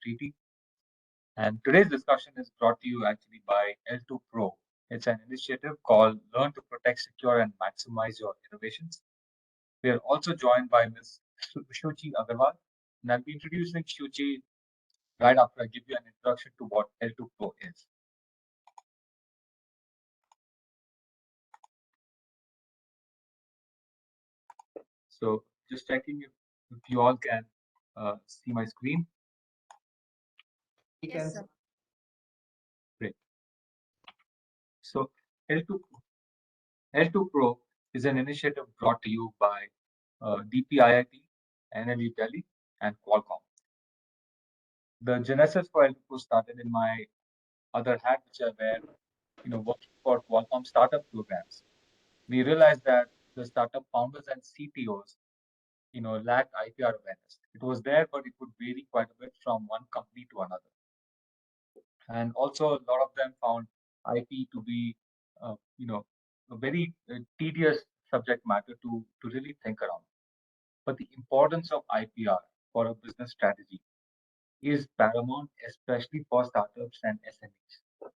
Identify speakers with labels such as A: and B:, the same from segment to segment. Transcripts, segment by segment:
A: treaty. And today's discussion is brought to you actually by L2 Pro. It's an initiative called Learn to Protect, Secure, and Maximize Your Innovations. We are also joined by Ms. Shuchi Agarwal, and I'll be introducing Shuchi right after I give you an introduction to what L2 Pro is. So just checking if you all can see my screen.
B: Yes, sir.
A: Great. So L2 Pro is an initiative brought to you by DPIIT, NLU Delhi, and Qualcomm. The genesis for L2 Pro started in my other hat, which I wear, working for Qualcomm startup programs. We realized that the startup founders and CTOs, lacked IPR awareness. It was there, but it would vary quite a bit from one company to another. And also, a lot of them found IP to be, a very tedious subject matter to really think around. But the importance of IPR for a business strategy is paramount, especially for startups and SMEs.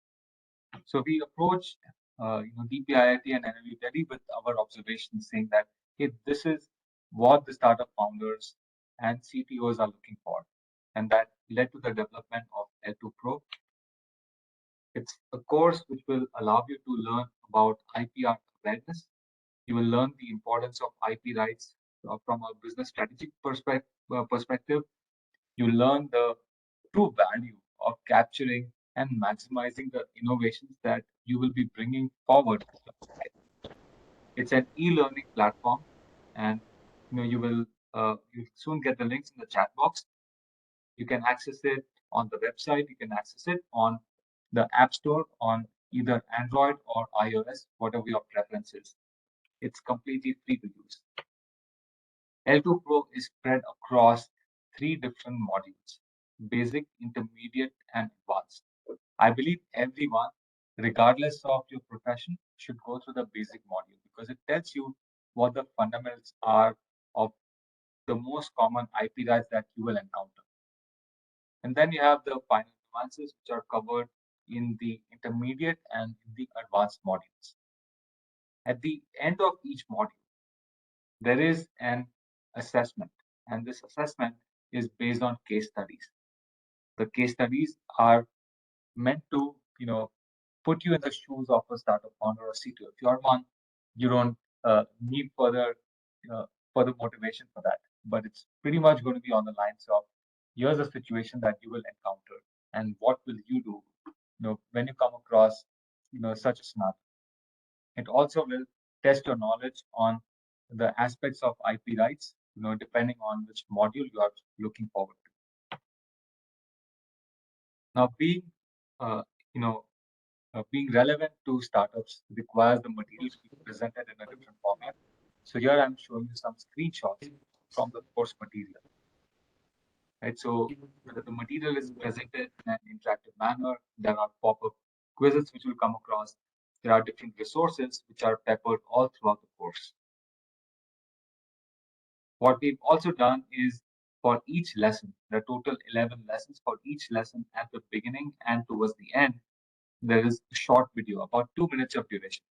A: So we approached, DPIIT and NLU Delhi with our observations, saying that hey, this is what the startup founders and CTOs are looking for, and that led to the development of L2 Pro. It's a course which will allow you to learn about IPR awareness. You will learn the importance of IP rights from a business strategic perspective. You learn the true value of capturing and maximizing the innovations that you will be bringing forward. It's an e-learning platform, and you soon get the links in the chat box. You can access it on the website. You can access it on the App Store on either Android or iOS, whatever your preference is. It's completely free to use. L2 Pro is spread across 3 different modules: basic, intermediate, and advanced. I believe everyone, regardless of your profession, should go through the basic module because it tells you what the fundamentals are of the most common IP rights that you will encounter. And then you have the final nuances, which are covered in the intermediate and in the advanced modules. At the end of each module, there is an assessment, and this assessment is based on case studies. The case studies are meant to, put you in the shoes of a startup founder or CTO. If you're one, you don't need further motivation for that. But it's pretty much going to be on the lines of here's a situation that you will encounter, and what will you do, when you come across, such a scenario. It also will test your knowledge on the aspects of IP rights, depending on which module you are looking forward to. Now, uh, you know, being relevant to startups requires the material to be presented in a different format. So here I'm showing you some screenshots from the course material. Right, so the material is presented in an interactive manner. There are pop-up quizzes which will come across. There are different resources which are peppered all throughout the course. What we've also done is for each lesson, the total 11 lessons, for each lesson at the beginning and towards the end, there is a short video, about 2 minutes of duration.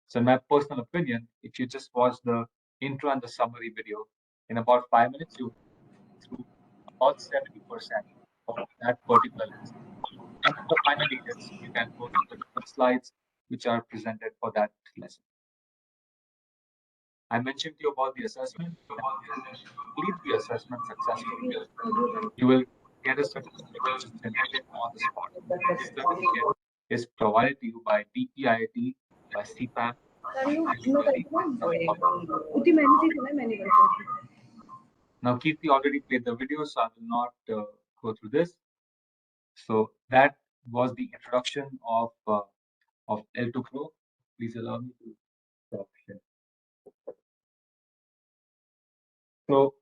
A: So in my personal opinion, if you just watch the intro and the summary video, in about 5 minutes, you through about 70% of that particular lesson. And in the final details, you can go through the different slides which are presented for that lesson. I mentioned to you about the assessment. Complete the assessment successfully, you will get a certificate which is generated on the spot. This certificate is provided to you by DPIIT, by CPAM, Now, Kirti already played the video, so I will not go through this. So that was the introduction of L2 Pro. Please allow me to stop here. So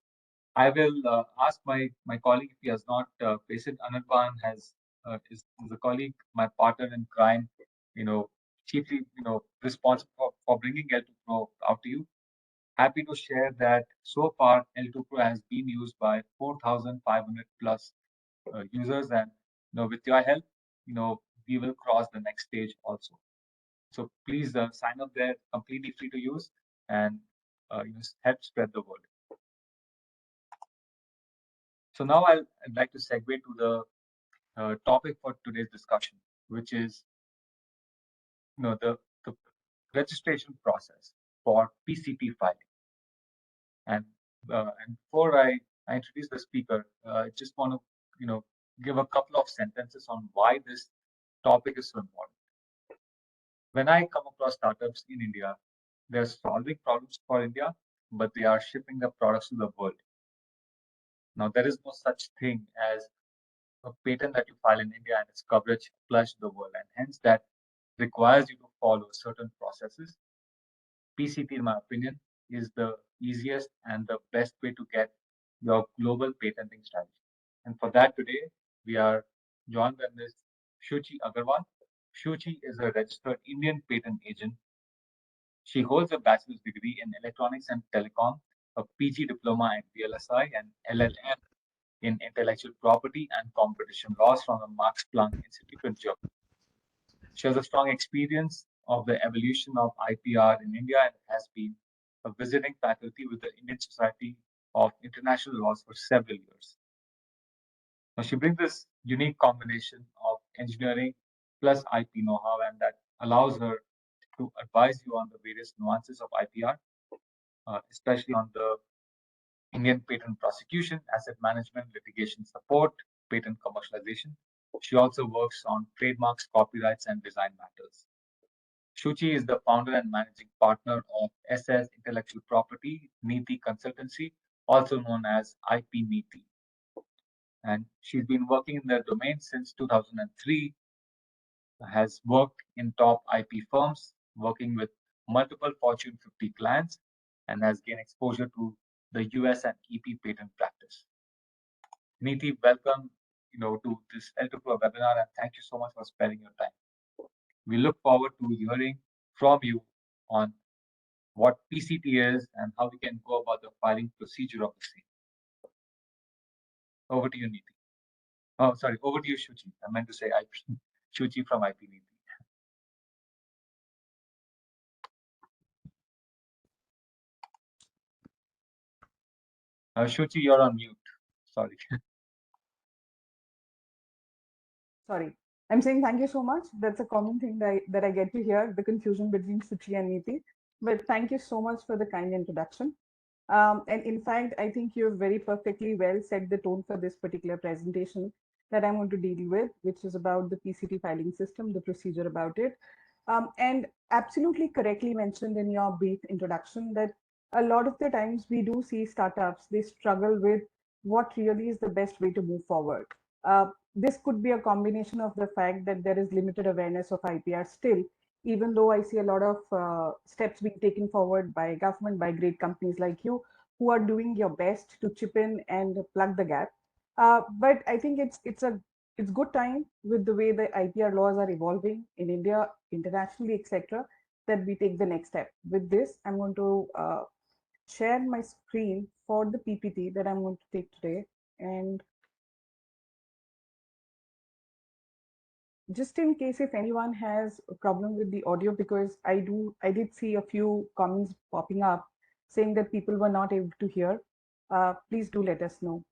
A: I will ask my colleague if he has not faced it. Anirban is a colleague, my partner in crime, chiefly responsible for bringing L2 Pro out to you. Happy to share that so far L2 Pro has been used by 4,500 plus users, and with your help, we will cross the next stage also. So please sign up there, completely free to use, and help spread the word. So now I'd like to segue to the topic for today's discussion, which is the registration process for PCT filing. And before I introduce the speaker, I just want to give a couple of sentences on why this topic is so important. When I come across startups in India, they're solving problems for India, but they are shipping the products to the world. Now, there is no such thing as a patent that you file in India and its coverage applies to the world, and hence that requires you to follow certain processes. PCT, in my opinion, is the easiest and the best way to get your global patenting strategy. And for that today, we are joined by Ms. Shuchi Agarwal. Shuchi is a registered Indian patent agent. She holds a bachelor's degree in electronics and telecom, a PG diploma in VLSI, and LLM in intellectual property and competition laws from the Max Planck Institute in Germany. She has a strong experience of the evolution of IPR in India and has been a visiting faculty with the Indian Society of International Laws for several years. Now, she brings this unique combination of engineering plus IP know-how, and that allows her to advise you on the various nuances of IPR, especially on the Indian patent prosecution, asset management, litigation support, patent commercialization. She also works on trademarks, copyrights, and design matters. Shuchi is the founder and managing partner of SS Intellectual Property Niti Consultancy, also known as IP Niti. And she's been working in the domain since 2003, has worked in top IP firms, working with multiple Fortune 50 clients, and has gained exposure to the US and EP patent practice. Niti, welcome to this L2Pro webinar, and thank you so much for sparing your time. We look forward to hearing from you on what PCT is and how we can go about the filing procedure of the same. Over to you, Niti. Oh, sorry, over to you, Shuchi. I meant to say IP. Shuchi from IP Niti. Shuchi, you're on mute. Sorry.
B: Sorry. I'm saying thank you so much. That's a common thing that I get to hear, the confusion between Shuchi and Niti. But thank you so much for the kind introduction. And in fact, I think you've very perfectly well set the tone for this particular presentation that I'm going to deal with, which is about the PCT filing system, the procedure about it. And absolutely correctly mentioned in your brief introduction that a lot of the times we do see startups, they struggle with what really is the best way to move forward. This could be a combination of the fact that there is limited awareness of IPR still, even though I see a lot of steps being taken forward by government, by great companies like you, who are doing your best to chip in and plug the gap. But I think it's good time with the way the IPR laws are evolving in India, internationally, etc., that we take the next step. With this, I'm going to share my screen for the PPT that I'm going to take today. And just in case if anyone has a problem with the audio, because I did see a few comments popping up saying that people were not able to hear, please do let us know.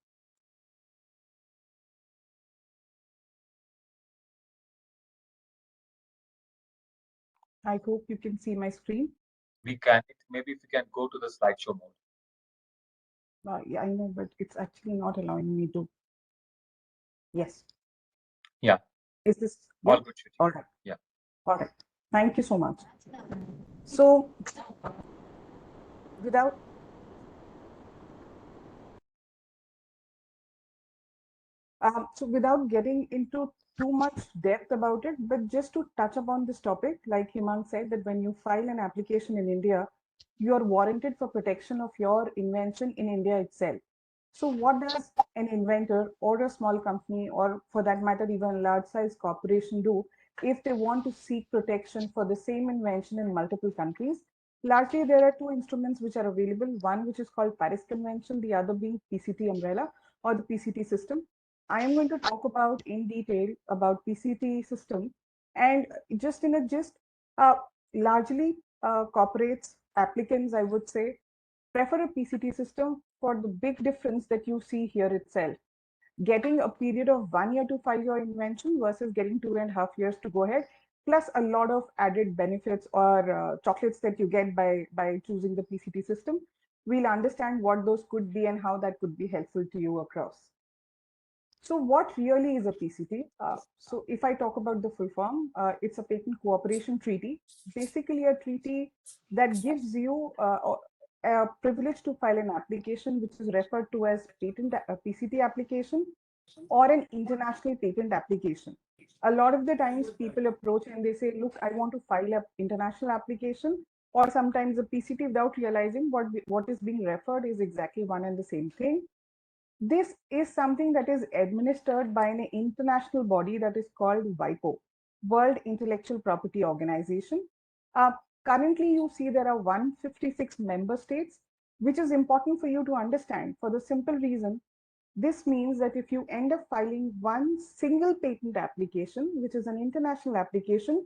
B: I hope you can see my screen.
A: We can. Maybe if we can go to the slideshow mode.
B: Yeah, I know, but it's actually not allowing me to. Yes.
A: Yeah.
B: Is this
A: all good?
B: All right.
A: Yeah.
B: All right. Thank you so much. So without without getting into too much depth about it, but just to touch upon this topic, like Himang said, that when you file an application in India, you are warranted for protection of your invention in India itself. So what does an inventor or a small company, or for that matter, even a large size corporation do if they want to seek protection for the same invention in multiple countries? Largely, there are two instruments which are available, one which is called Paris Convention, the other being PCT umbrella or the PCT system. I am going to talk about in detail about PCT system, and just in a gist, uh, largely corporates, applicants, I would say, prefer a PCT system for the big difference that you see here itself. Getting a period of 1 year to file your invention versus getting 2.5 years to go ahead, plus a lot of added benefits or chocolates that you get by choosing the PCT system. We'll understand what those could be and how that could be helpful to you across. So what really is a PCT? So if I talk about the full form, it's a patent cooperation treaty, basically a treaty that gives you a privilege to file an application, which is referred to as PCT application or an international patent application. A lot of the times people approach and they say, look, I want to file an international application or sometimes a PCT without realizing what is being referred is exactly one and the same thing. This is something that is administered by an international body that is called WIPO, World Intellectual Property Organization. Uh, Currently, you see there are 156 member states, which is important for you to understand for the simple reason this means that if you end up filing one single patent application, which is an international application,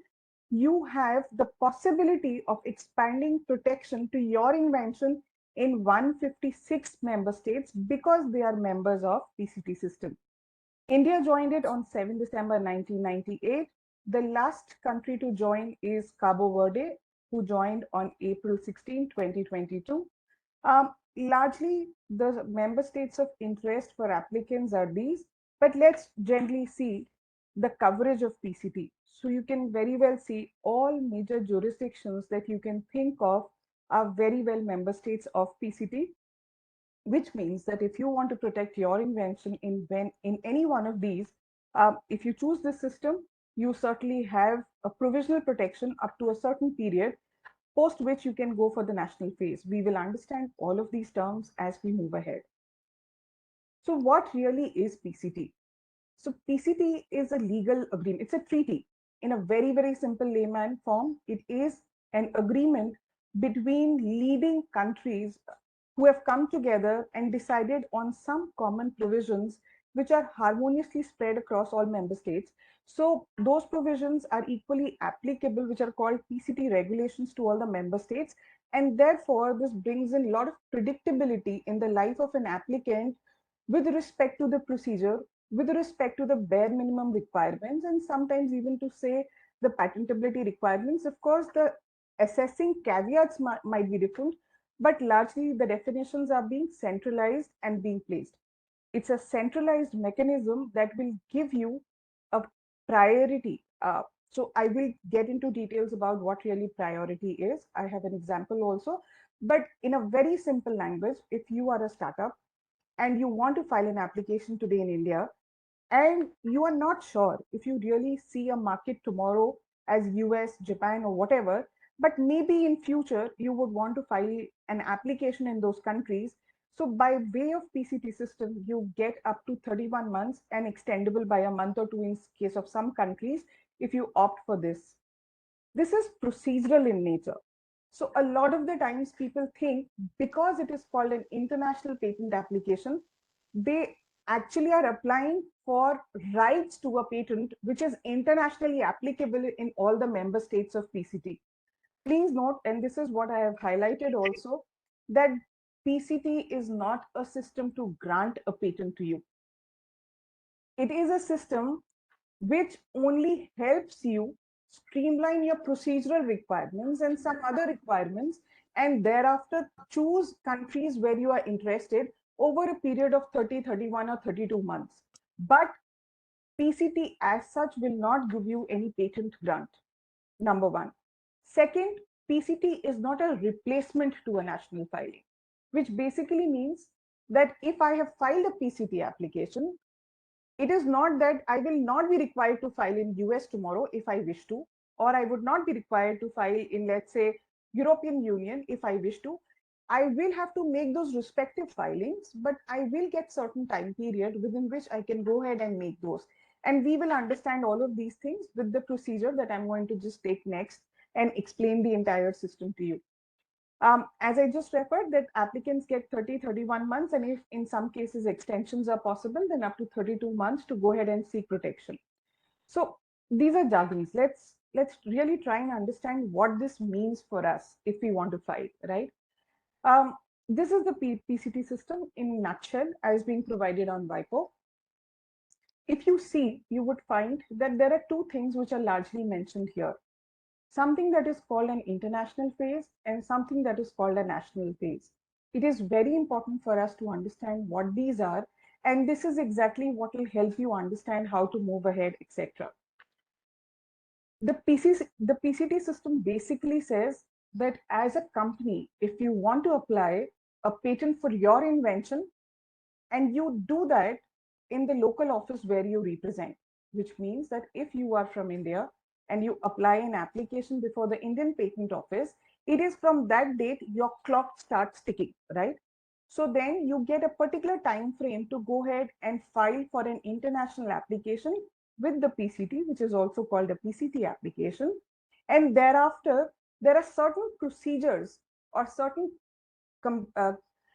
B: you have the possibility of expanding protection to your invention in 156 member states because they are members of PCT system. India joined it on 7 December 1998. The last country to join is Cabo Verde, who joined on April 16, 2022. Largely, the member states of interest for applicants are these, but let's generally see the coverage of PCT. So you can very well see all major jurisdictions that you can think of are very well member states of PCT, which means that if you want to protect your invention in any one of these, if you choose this system, you certainly have a provisional protection up to a certain period, post which you can go for the national phase. We will understand all of these terms as we move ahead. So what really is PCT? So PCT is a legal agreement. It's a treaty. In a very, very simple layman form, it is an agreement between leading countries who have come together and decided on some common provisions which are harmoniously spread across all member states. So those provisions are equally applicable, which are called PCT regulations to all the member states. And therefore, this brings in a lot of predictability in the life of an applicant with respect to the procedure, with respect to the bare minimum requirements, and sometimes even to say the patentability requirements. Of course, the assessing caveats might be different, but largely the definitions are being centralized and being placed. It's a centralized mechanism that will give you a priority. So I will get into details about what really priority is. I have an example also, but in a very simple language, if you are a startup and you want to file an application today in India, and you are not sure if you really see a market tomorrow as US, Japan, or whatever, but maybe in future you would want to file an application in those countries. So by way of PCT system, you get up to 31 months and extendable by a month or two in case of some countries if you opt for this. This is procedural in nature. So a lot of the times people think because it is called an international patent application, they actually are applying for rights to a patent which is internationally applicable in all the member states of PCT. Please note, and this is what I have highlighted also, that PCT is not a system to grant a patent to you. It is a system which only helps you streamline your procedural requirements and some other requirements, and thereafter choose countries where you are interested over a period of 30, 31, or 32 months. But PCT as such will not give you any patent grant, number one. Second, PCT is not a replacement to a national filing, which basically means that if I have filed a PCT application, it is not that I will not be required to file in US tomorrow if I wish to, or I would not be required to file in, let's say, European Union if I wish to. I will have to make those respective filings, but I will get certain time period within which I can go ahead and make those. And we will understand all of these things with the procedure that I'm going to just take next and explain the entire system to you. As I just referred, that applicants get 30, 31 months, and if in some cases extensions are possible, then up to 32 months to go ahead and seek protection. So these are jargons. Let's really try and understand what this means for us if we want to file, right? Um, this is the PCT system in a nutshell as being provided on WIPO. If you see, you would find that there are two things which are largely mentioned here. Something that is called an international phase and something that is called a national phase. It is very important for us to understand what these are, and this is exactly what will help you understand how to move ahead, etc. The PCT system basically says that as a company, if you want to apply a patent for your invention, and you do that in the local office where you represent, which means that if you are from India and you apply an application before the Indian Patent Office, it is from that date your clock starts ticking, right? So then you get a particular time frame to go ahead and file for an international application with the PCT, which is also called a PCT application. And thereafter, there are certain procedures or certain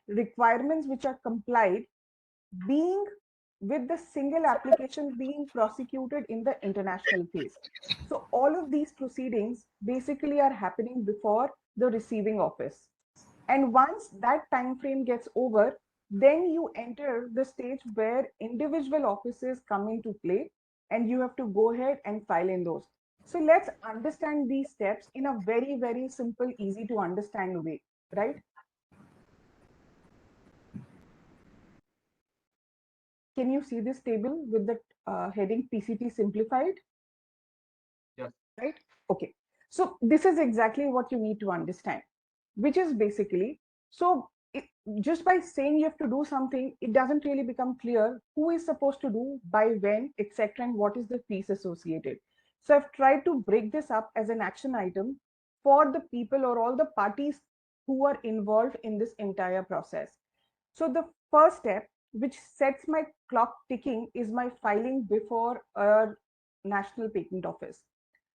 B: requirements which are complied being with the single application being prosecuted in the international phase. So all of these proceedings basically are happening before the receiving office. And once that time frame gets over, then you enter the stage where individual offices come into play and you have to go ahead and file in those. So let's understand these steps in a very, very simple, easy to understand way, right? Can you see this table with the heading PCT simplified?
A: Yes.
B: Right? Okay. So this is exactly what you need to understand, which is basically, so it, just by saying you have to do something, it doesn't really become clear who is supposed to do, by when, etc., and what is the fees associated. So I've tried to break this up as an action item for the people or all the parties who are involved in this entire process. So the first step, which sets my clock ticking, is my filing before a national patent office.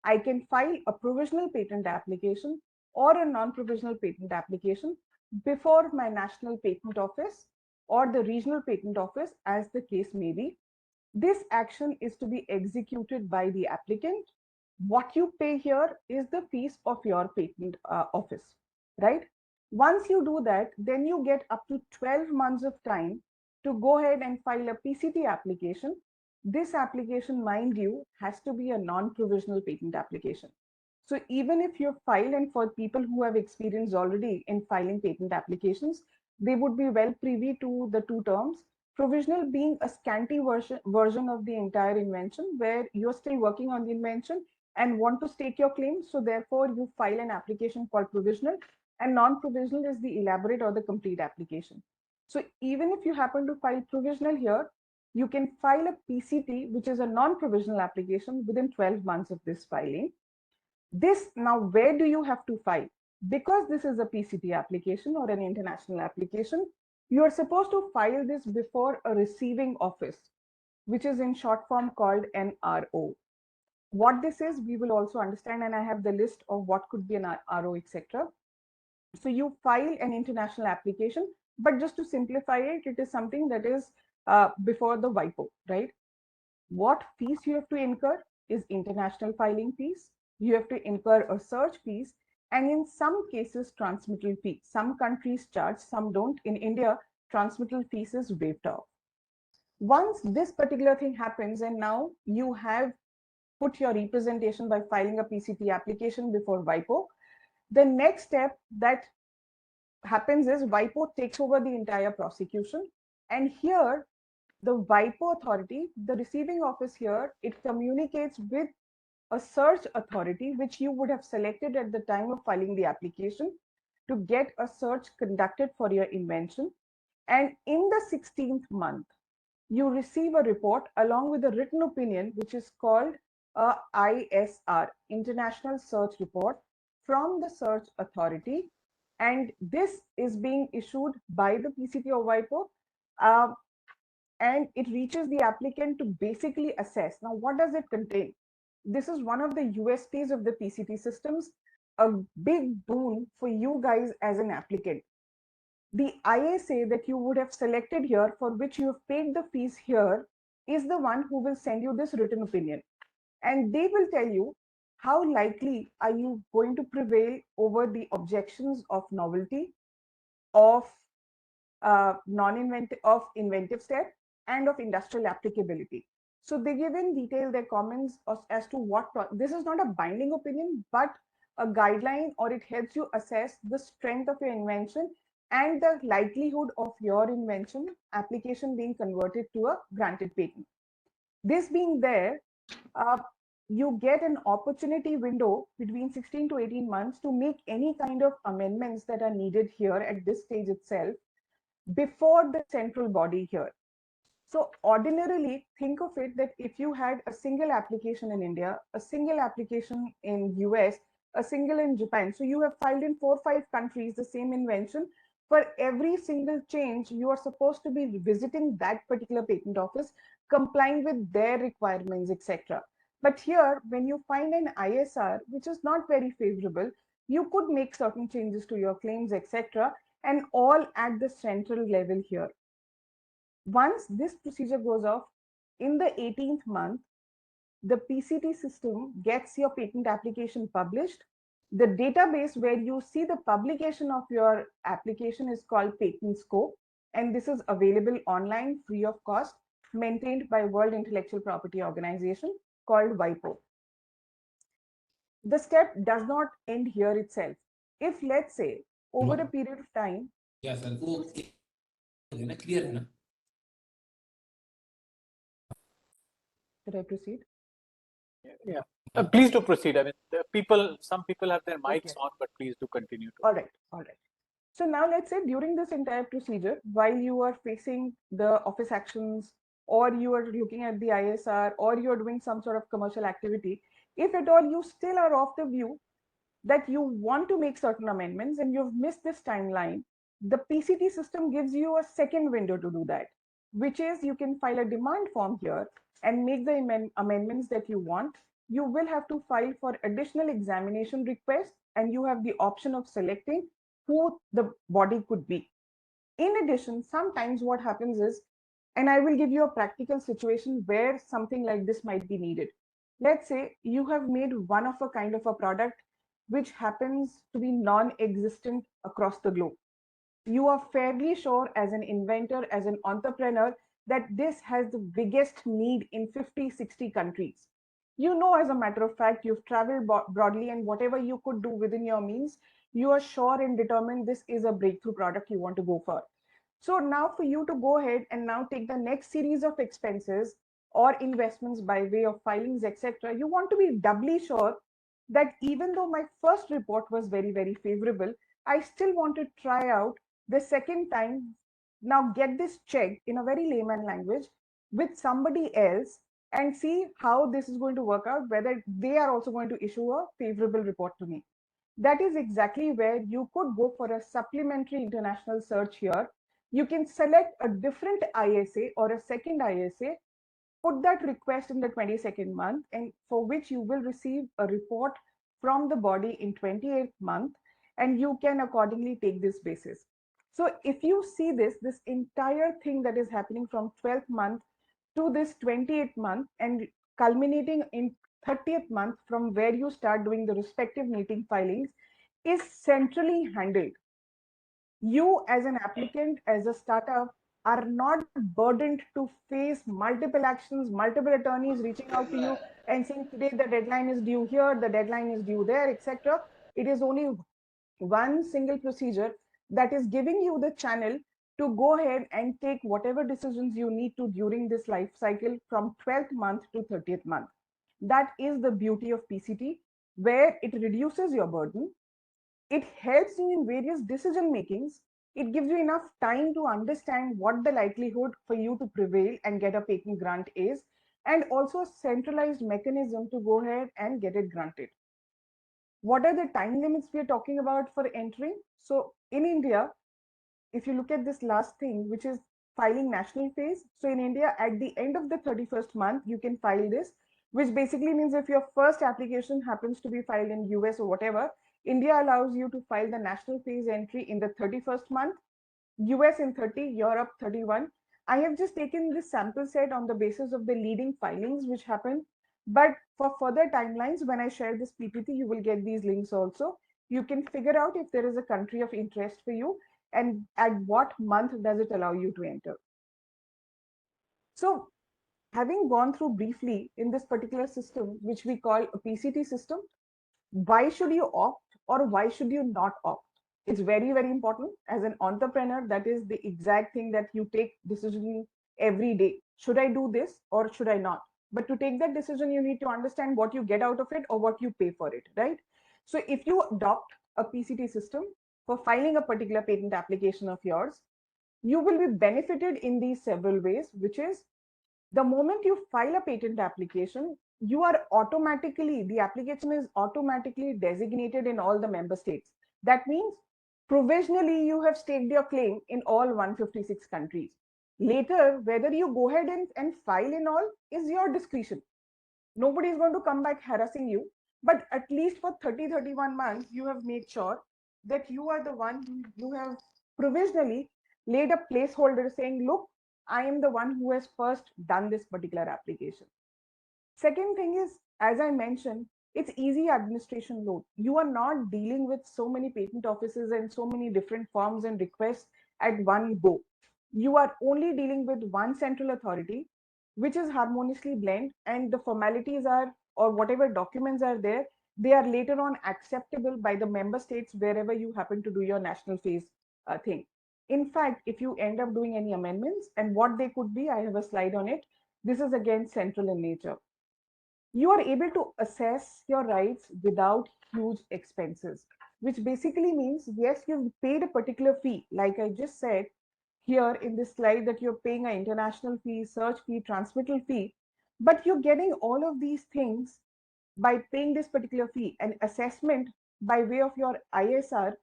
B: I can file a provisional patent application or a non-provisional patent application before my national patent office or the regional patent office, as the case may be. This action is to be executed by the applicant. What you pay here is the fees of your patent office, right? Once you do that, then you get up to 12 months of time to go ahead and file a PCT application. This application, mind you, has to be a non-provisional patent application. So even if you file, and for people who have experience already in filing patent applications, they would be well privy to the two terms. Provisional being a scanty version of the entire invention, where you're still working on the invention and want to stake your claim. So therefore, you file an application called provisional, and non-provisional is the elaborate or the complete application. So even if you happen to file provisional here, you can file a PCT, which is a non-provisional application, within 12 months of this filing. This now, where do you have to file? Because this is a PCT application or an international application, you are supposed to file this before a receiving office, which is in short form called an RO. What this is, we will also understand, and I have the list of what could be an RO, etc. So you file an international application, but just to simplify it, it is something that is before the WIPO, right? What fees you have to incur is international filing fees. You have to incur a search fees, and in some cases, transmittal fee. Some countries charge, some don't. In India, transmittal fees is waived off. Once this particular thing happens, and now you have put your representation by filing a PCT application before WIPO, the next step that happens is WIPO takes over the entire prosecution. And here, the WIPO authority, the receiving office here, it communicates with a search authority, which you would have selected at the time of filing the application, to get a search conducted for your invention. And in the 16th month, you receive a report along with a written opinion, which is called a ISR, International Search Report, from the search authority. And this is being issued by the PCT or WIPO. And it reaches the applicant to basically assess. Now, what does it contain? This is one of the USPs of the PCT systems. a big boon for you guys as an applicant. The ISA that you would have selected here, for which you have paid the fees here, is the one who will send you this written opinion. And they will tell you how likely are you going to prevail over the objections of novelty, of non-inventive, of inventive step, and of industrial applicability. So they give in detail their comments as to what this is not a binding opinion, but a guideline, or it helps you assess the strength of your invention and the likelihood of your invention application being converted to a granted patent. This being there, uh, you get an opportunity window between 16 to 18 months to make any kind of amendments that are needed here at this stage itself before the central body here. So ordinarily, think of it that if you had a single application in India, a single application in US, a single in Japan, so you have filed in 4 or 5 countries the same invention. For every single change, you are supposed to be visiting that particular patent office, complying with their requirements, etc. But here, when you find an ISR which is not very favorable, you could make certain changes to your claims, etc., and all at the central level here. Once this procedure goes off, in the 18th month, the PCT system gets your patent application published. The database where you see the publication of your application is called Patent Scope, and this is available online free of cost, maintained by World Intellectual Property Organization called WIPO. The step does not end here itself. If, let's say, over a period of time, should I proceed?
C: Yeah. Please do proceed. I mean, some people have their mics on, but please do continue.
B: All right. So now let's say during this entire procedure, while you are facing the office actions, or you are looking at the ISR, or you're doing some sort of commercial activity, if at all you still are of the view that you want to make certain amendments and you've missed this timeline, the PCT system gives you a second window to do that, which is you can file a demand form here and make the amendments that you want. You will have to file for additional examination requests, and you have the option of selecting who the body could be. In addition, sometimes what happens is, and I will give you a practical situation where something like this might be needed. Let's say you have made one of a kind of a product which happens to be non-existent across the globe. You are fairly sure as an inventor, as an entrepreneur, that this has the biggest need in 50, 60 countries. You know, as a matter of fact, you've traveled broadly, and whatever you could do within your means, you are sure and determined this is a breakthrough product you want to go for. So now for you to go ahead and now take the next series of expenses or investments by way of filings, etc., you want to be doubly sure that even though my first report was very, very favorable, I still want to try out the second time. Now get this checked in a very layman language with somebody else and see how this is going to work out, whether they are also going to issue a favorable report to me. That is exactly where you could go for a supplementary international search here. You can select a different ISA or a second ISA, put that request in the 22nd month, and for which you will receive a report from the body in 28th month, and you can accordingly take this basis. So if you see this entire thing that is happening from 12th month to this 28th month and culminating in 30th month from where you start doing the respective meeting filings is centrally handled. You as an applicant, as a startup, are not burdened to face multiple actions, multiple attorneys reaching out to you and saying today the deadline is due here, the deadline is due there, etc. It is only one single procedure that is giving you the channel to go ahead and take whatever decisions you need to during this life cycle from 12th month to 30th month. That is the beauty of PCT, where it reduces your burden. It helps you in various decision makings. It gives you enough time to understand what the likelihood for you to prevail and get a patent grant is, and also a centralized mechanism to go ahead and get it granted. What are the time limits we are talking about for entering? So in India, if you look at this last thing, which is filing national phase. So in India, at the end of the 31st month, you can file this, which basically means if your first application happens to be filed in US or whatever, India allows you to file the national phase entry in the 31st month, US in 30, Europe 31. I have just taken this sample set on the basis of the leading filings which happen. But for further timelines, when I share this PPT, you will get these links also. You can figure out if there is a country of interest for you and at what month does it allow you to enter. So having gone through briefly in this particular system, which we call a PCT system, why should you opt or why should you not opt? It's very, very important. As an entrepreneur, that is the exact thing that you take decision every day. Should I do this or should I not? But to take that decision, you need to understand what you get out of it or what you pay for it, right? So if you adopt a PCT system for filing a particular patent application of yours, you will be benefited in these several ways, which is the moment you file a patent application, you are automatically, the application is automatically designated in all the member states. That means provisionally you have staked your claim in all 156 countries. Later, whether you go ahead and file in all is your discretion. Nobody is going to come back harassing you, but at least for 30-31 months, you have made sure that you are the one you have provisionally laid a placeholder saying, look, I am the one who has first done this particular application. Second thing is, as I mentioned, it's easy administration load. You are not dealing with so many patent offices and so many different forms and requests at one go. You are only dealing with one central authority, which is harmoniously blend, and the formalities are, or whatever documents are there, they are later on acceptable by the member states wherever you happen to do your national phase thing. In fact, if you end up doing any amendments and what they could be, I have a slide on it. This is again central in nature. You are able to assess your rights without huge expenses, which basically means, yes, you've paid a particular fee. Like I just said here in this slide, that you're paying an international fee, search fee, transmittal fee, but you're getting all of these things by paying this particular fee, an assessment by way of your ISR,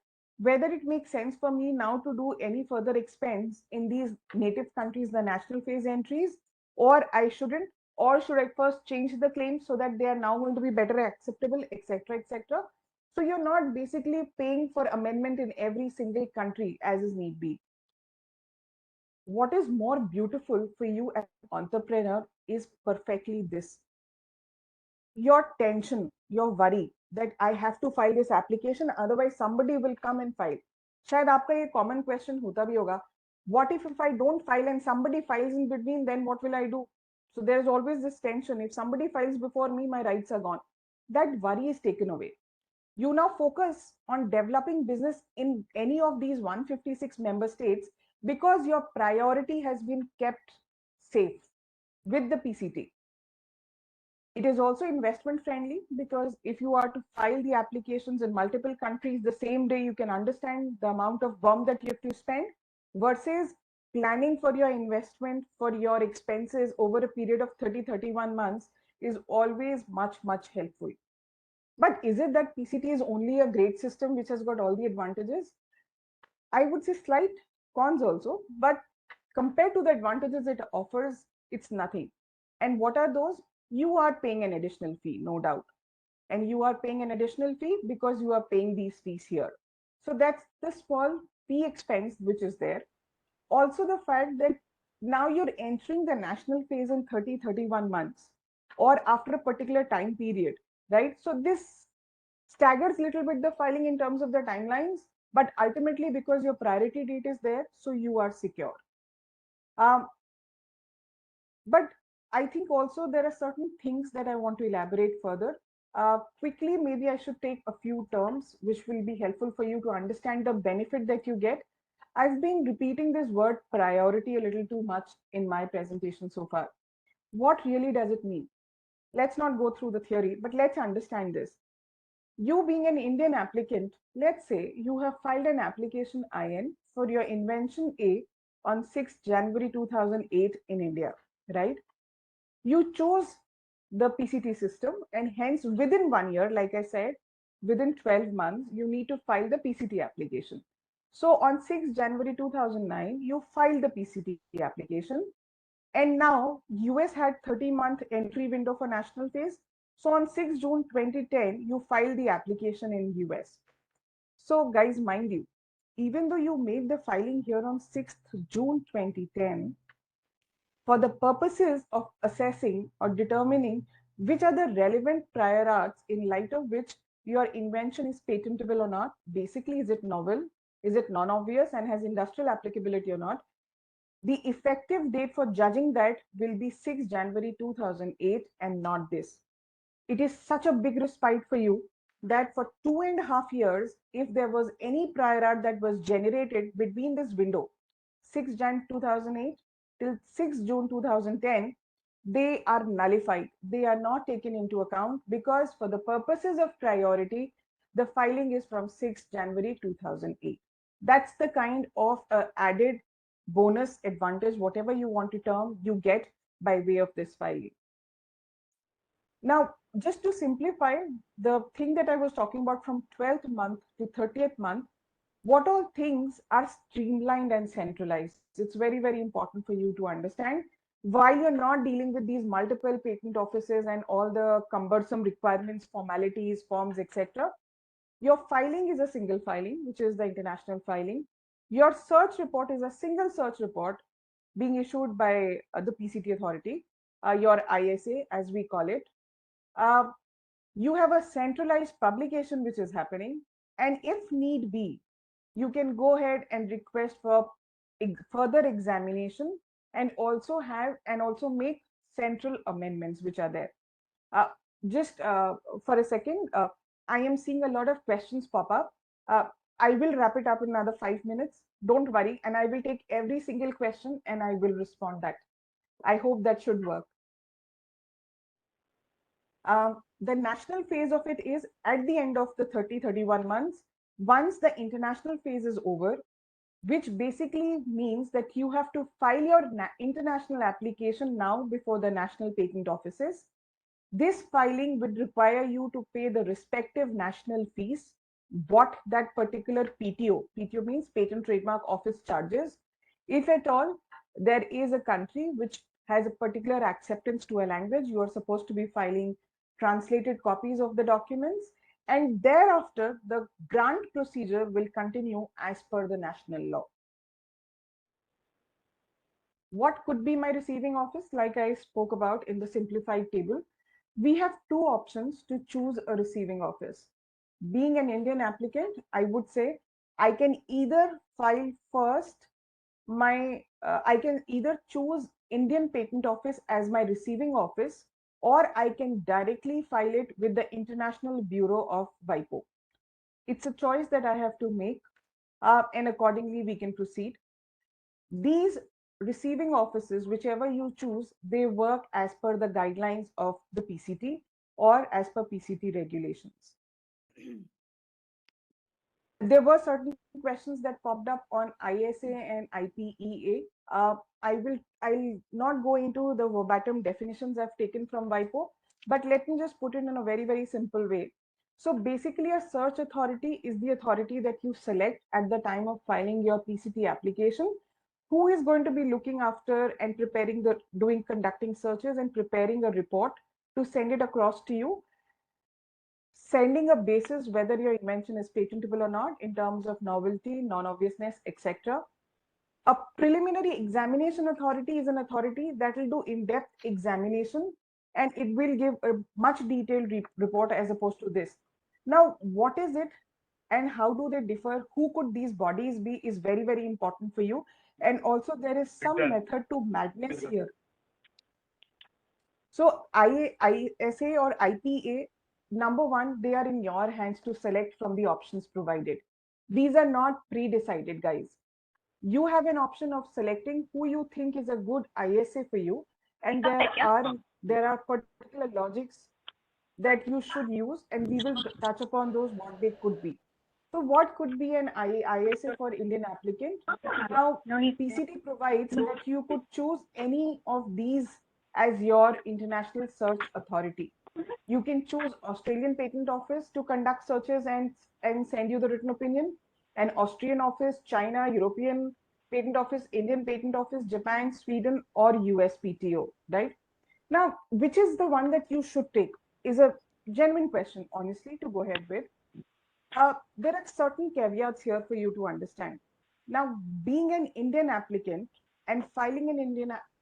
B: whether it makes sense for me now to do any further expense in these native countries, the national phase entries, or I shouldn't, or should I first change the claims so that they are now going to be better acceptable, etc., etc. So you're not basically paying for amendment in every single country as is need be. What is more beautiful for you as an entrepreneur is perfectly this. Your tension, your worry that I have to file this application, otherwise somebody will come and file. शायद आपका ये common question होता भी होगा. What if I don't file and somebody files in between, then what will I do? So there's always this tension. If somebody files before me, my rights are gone. That worry is taken away. You now focus on developing business in any of these 156 member states because your priority has been kept safe with the PCT. It is also investment friendly because if you are to file the applications in multiple countries the same day, you can understand the amount of bomb that you have to spend versus planning for your investment, for your expenses over a period of 30-31 months is always much, much helpful. But is it that PCT is only a great system which has got all the advantages? I would say slight cons also, but compared to the advantages it offers, it's nothing. And what are those? You are paying an additional fee, no doubt. And you are paying an additional fee because you are paying these fees here. So that's the small fee expense which is there. Also the fact that now you're entering the national phase in 30-31 months or after a particular time period, right? So this staggers a little bit the filing in terms of the timelines, but ultimately because your priority date is there, so you are secure. But I think also there are certain things that I want to elaborate further. Quickly, maybe I should take a few terms which will be helpful for you to understand the benefit that you get. I've been repeating this word priority a little too much in my presentation so far. What really does it mean? Let's not go through the theory, but let's understand this. You being an Indian applicant, let's say you have filed an application IN for your invention A on 6th January 2008 in India, right? You chose the PCT system and hence within 1 year, like I said, within 12 months, you need to file the PCT application. So on 6th January 2009, you filed the PCT application. And now US had 30-month entry window for national phase. So on 6 June 2010, you filed the application in US. So guys, mind you, even though you made the filing here on 6th June 2010, for the purposes of assessing or determining which are the relevant prior arts in light of which your invention is patentable or not, basically, is it novel, is it non-obvious and has industrial applicability or not, the effective date for judging that will be 6 January 2008 and not this. It is such a big respite for you that for 2.5 years, if there was any prior art that was generated between this window, 6 Jan 2008 till 6 June 2010, they are nullified. They are not taken into account because for the purposes of priority, the filing is from 6 January 2008. That's the kind of added bonus advantage, whatever you want to term, you get by way of this filing. Now, just to simplify the thing that I was talking about from 12th month to 30th month, what all things are streamlined and centralized? It's very, very important for you to understand. While you're not dealing with these multiple patent offices and all the cumbersome requirements, formalities, forms, etc., your filing is a single filing, which is the international filing. Your search report is a single search report being issued by the PCT authority, your ISA, as we call it. You have a centralized publication which is happening, and if need be, you can go ahead and request for further examination and also make central amendments which are there. Just for a second, I am seeing a lot of questions pop up. I will wrap it up in another 5 minutes. Don't worry, and I will take every single question and I will respond that. I hope that should work. The national phase of it is at the end of the 31 months. Once the international phase is over, which basically means that you have to file your international application now before the national patent offices. This filing would require you to pay the respective national fees, what that particular PTO means Patent Trademark Office charges. If at all there is a country which has a particular acceptance to a language, you are supposed to be filing translated copies of the documents, and thereafter the grant procedure will continue as per the national law. What could be my receiving office? Like I spoke about in the simplified table, we have two options to choose a receiving office. Being an Indian applicant, I would say I can either file first I can either choose Indian Patent Office as my receiving office, or I can directly file it with the International Bureau of WIPO. It's a choice that I have to make, and accordingly we can proceed. These receiving offices, whichever you choose, they work as per the guidelines of the PCT or as per PCT regulations. There were certain questions that popped up on ISA and IPEA. I'll not go into the verbatim definitions I've taken from WIPO, but let me just put it in a very, very simple way. So basically, a search authority is the authority that you select at the time of filing your PCT application, who is going to be looking after and conducting searches and preparing a report to send it across to you, sending a basis whether your invention is patentable or not in terms of novelty, non-obviousness, etc. A preliminary examination authority is an authority that will do in-depth examination, and it will give a much detailed report as opposed to this. Now, what is it and how do they differ? Who could these bodies be is very, very important for you. And also there is some method to madness here. So ISA or IPA, number one, they are in your hands to select from the options provided. These are not pre-decided, guys. You have an option of selecting who you think is a good ISA for you, and there are particular logics that you should use, and we will touch upon those, what they could be. So what could be an ISA for Indian applicant? Now, PCT provides that you could choose any of these as your international search authority. You can choose Australian Patent Office to conduct searches and send you the written opinion, an Austrian office, China, European Patent Office, Indian Patent Office, Japan, Sweden, or USPTO, right? Now, which is the one that you should take is a genuine question, honestly, to go ahead with. There are certain caveats here for you to understand. Now, being an Indian applicant and filing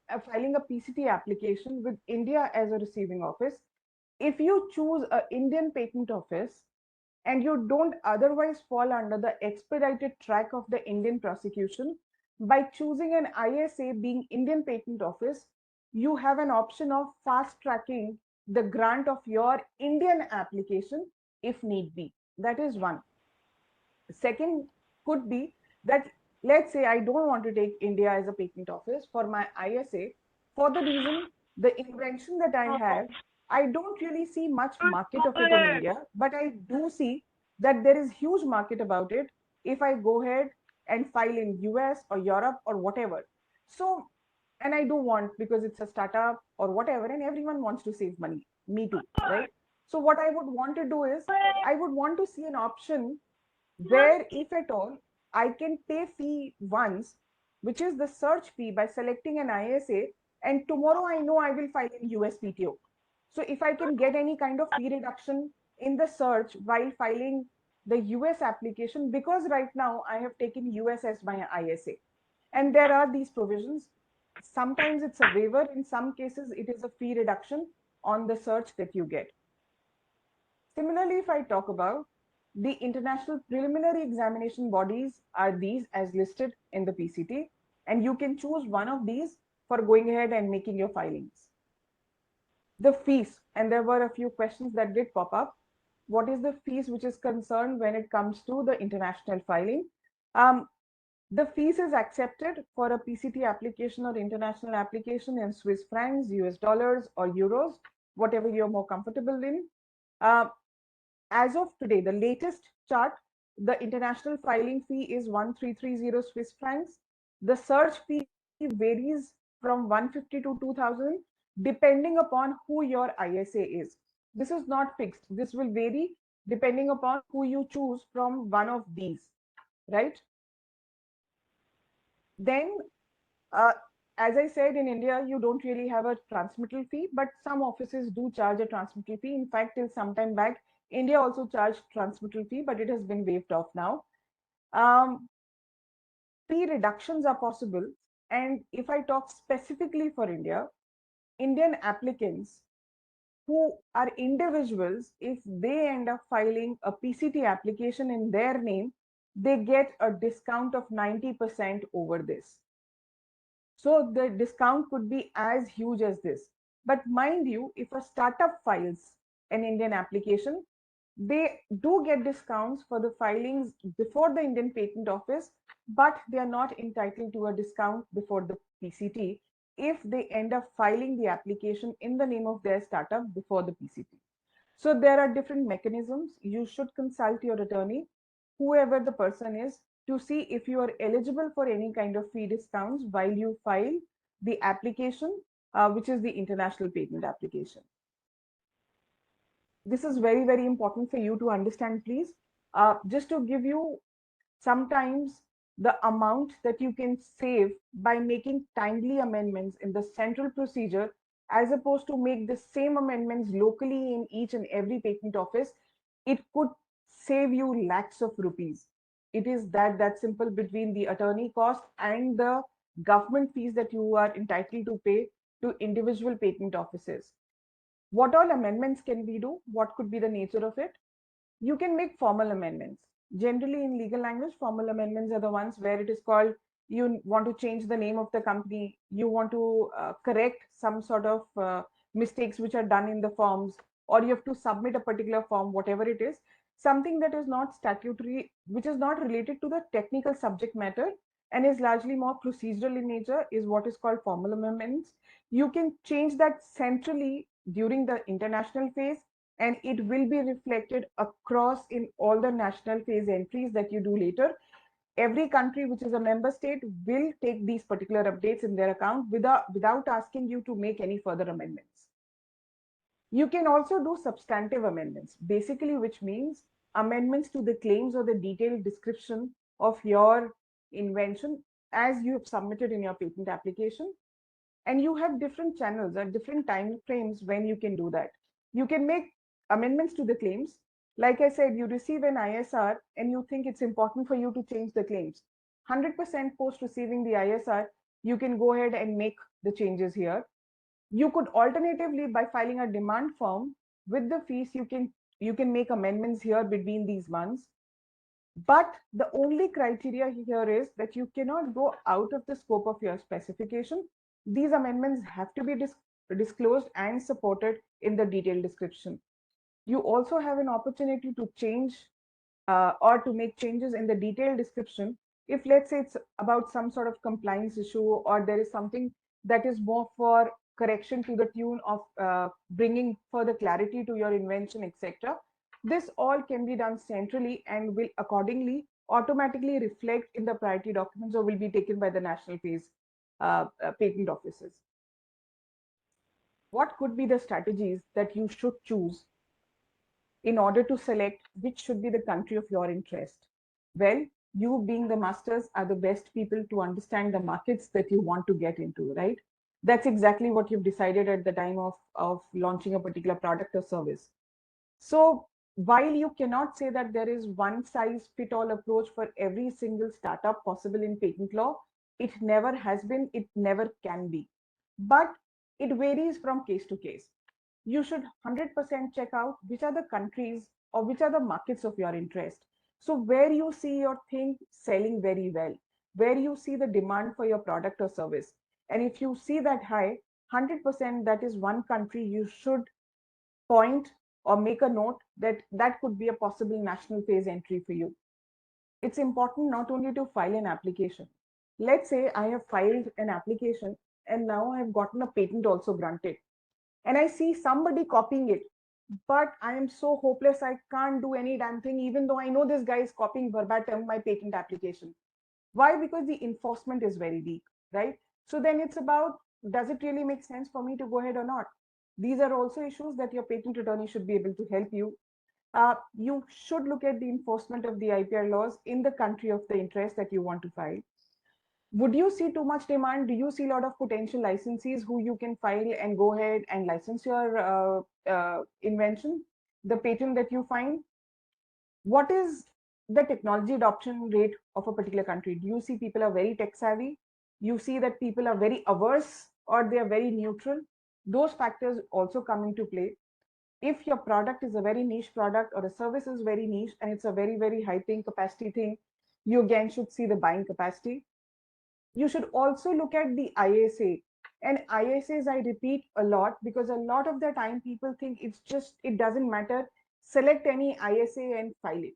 B: a PCT application with India as a receiving office, if you choose an Indian patent office and you don't otherwise fall under the expedited track of the Indian prosecution, by choosing an ISA being Indian Patent Office, you have an option of fast tracking the grant of your Indian application if need be. That is one. Second could be that, let's say I don't want to take India as a patent office for my ISA for the reason the invention that I have, I don't really see much market of it in India, but I do see that there is huge market about it if I go ahead and file in US or Europe or whatever. So, and I do want, because it's a startup or whatever, and everyone wants to save money. Me too, right? So what I would want to do is I would want to see an option where, if at all, I can pay fee once, which is the search fee by selecting an ISA, and tomorrow I know I will file in USPTO. So if I can get any kind of fee reduction in the search while filing the US application, because right now I have taken US as my ISA, and there are these provisions. Sometimes it's a waiver, in some cases it is a fee reduction on the search that you get. Similarly, if I talk about the international preliminary examination bodies, are these as listed in the PCT, and you can choose one of these for going ahead and making your filings. The fees, and there were a few questions that did pop up. What is the fees which is concerned when it comes to the international filing? The fees is accepted for a PCT application or international application in Swiss francs, US dollars, or euros, whatever you're more comfortable in. As of today, the latest chart, the international filing fee is 1330 Swiss francs. The search fee varies from 150 to 2000, depending upon who your ISA is. This is not fixed. This will vary depending upon who you choose from one of these, right? Then, uh, as I said, in India, you don't really have a transmittal fee, but some offices do charge a transmittal fee. In fact, till some time back, India also charged transmittal fee, but it has been waived off now. Um, Fee reductions are possible. And if I talk specifically for India, Indian applicants who are individuals, if they end up filing a PCT application in their name, they get a discount of 90% over this. So the discount could be as huge as this. But mind you, if a startup files an Indian application, they do get discounts for the filings before the Indian Patent Office, but they are not entitled to a discount before the PCT if they end up filing the application in the name of their startup before the PCT. So there are different mechanisms. You should consult your attorney, whoever the person is, to see if you are eligible for any kind of fee discounts while you file the application, which is the international patent application. This is very, very important for you to understand, please. Just to give you, sometimes the amount that you can save by making timely amendments in the central procedure, as opposed to make the same amendments locally in each and every patent office, it could save you lakhs of rupees. It is that simple, between the attorney cost and the government fees that you are entitled to pay to individual patent offices. What all amendments can we do? What could be the nature of it? You can make formal amendments. Generally, in legal language, formal amendments are the ones where it is called, you want to change the name of the company, you want to correct some sort of mistakes which are done in the forms, or you have to submit a particular form, whatever it is. Something that is not statutory, which is not related to the technical subject matter and is largely more procedural in nature, is what is called formal amendments. You can change that centrally during the international phase, and it will be reflected across in all the national phase entries that you do later. Every country which is a member state will take these particular updates in their account without asking you to make any further amendments. You can also do substantive amendments, basically, which means amendments to the claims or the detailed description of your invention as you have submitted in your patent application. And you have different channels at different time frames when you can do that. You can make amendments to the claims Like I said, you receive an ISR and you think it's important for you to change the claims. 100% post receiving the ISR, you can go ahead and make the changes here. You could alternatively, by filing a demand form with the fees, you can make amendments here between these months. But the only criteria here is that you cannot go out of the scope of your specification. These amendments have to be disclosed and supported in the detailed description. You also have an opportunity to change or to make changes in the detailed description if, let's say, it's about some sort of compliance issue, or there is something that is more for correction to the tune of bringing further clarity to your invention, etc. This all can be done centrally and will accordingly automatically reflect in the priority documents, or will be taken by the national phase patent offices. What could be the strategies that you should choose in order to select which should be the country of your interest? Well, you being the masters are the best people to understand the markets that you want to get into, right? That's exactly what you've decided at the time of launching a particular product or service. So while you cannot say that there is one size fit all approach for every single startup possible in patent law, it never has been, it never can be. But it varies from case to case. You should 100% check out which are the countries or which are the markets of your interest. So where you see your thing selling very well, where you see the demand for your product or service. And if you see that high, 100% that is one country you should point or make a note that that could be a possible national phase entry for you. It's important not only to file an application. Let's say I have filed an application and now I've gotten a patent also granted, and I see somebody copying it, but I am so hopeless I can't do any damn thing, even though I know this guy is copying verbatim my patent application. Why? Because the enforcement is very weak, right? So then it's about, does it really make sense for me to go ahead or not? These are also issues that your patent attorney should be able to help you. You should look at the enforcement of the IPR laws in the country of the interest that you want to file. Would you see too much demand? Do you see a lot of potential licensees who you can file and go ahead and license your invention, the patent that you find? What is the technology adoption rate of a particular country? Do you see people are very tech savvy? You see that people are very averse or they are very neutral? Those factors also come into play. If your product is a very niche product or a service is very niche and it's a very, very high paying capacity thing, you again should see the buying capacity. You should also look at the ISA. And ISAs, I repeat a lot because a lot of the time people think it's just, it doesn't matter. Select any ISA and file it.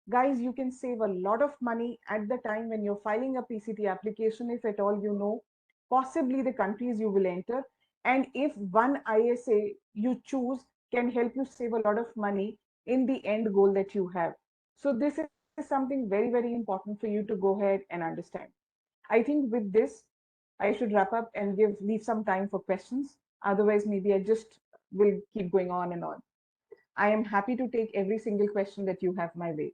B: Guys, you can save a lot of money at the time when you're filing a PCT application, if at all you know, possibly the countries you will enter. And if one ISA you choose can help you save a lot of money in the end goal that you have. So this is something very, very important for you to go ahead and understand. I think with this, I should wrap up and leave some time for questions. Otherwise, maybe I just will keep going on and on. I am happy to take every single question that you have my way.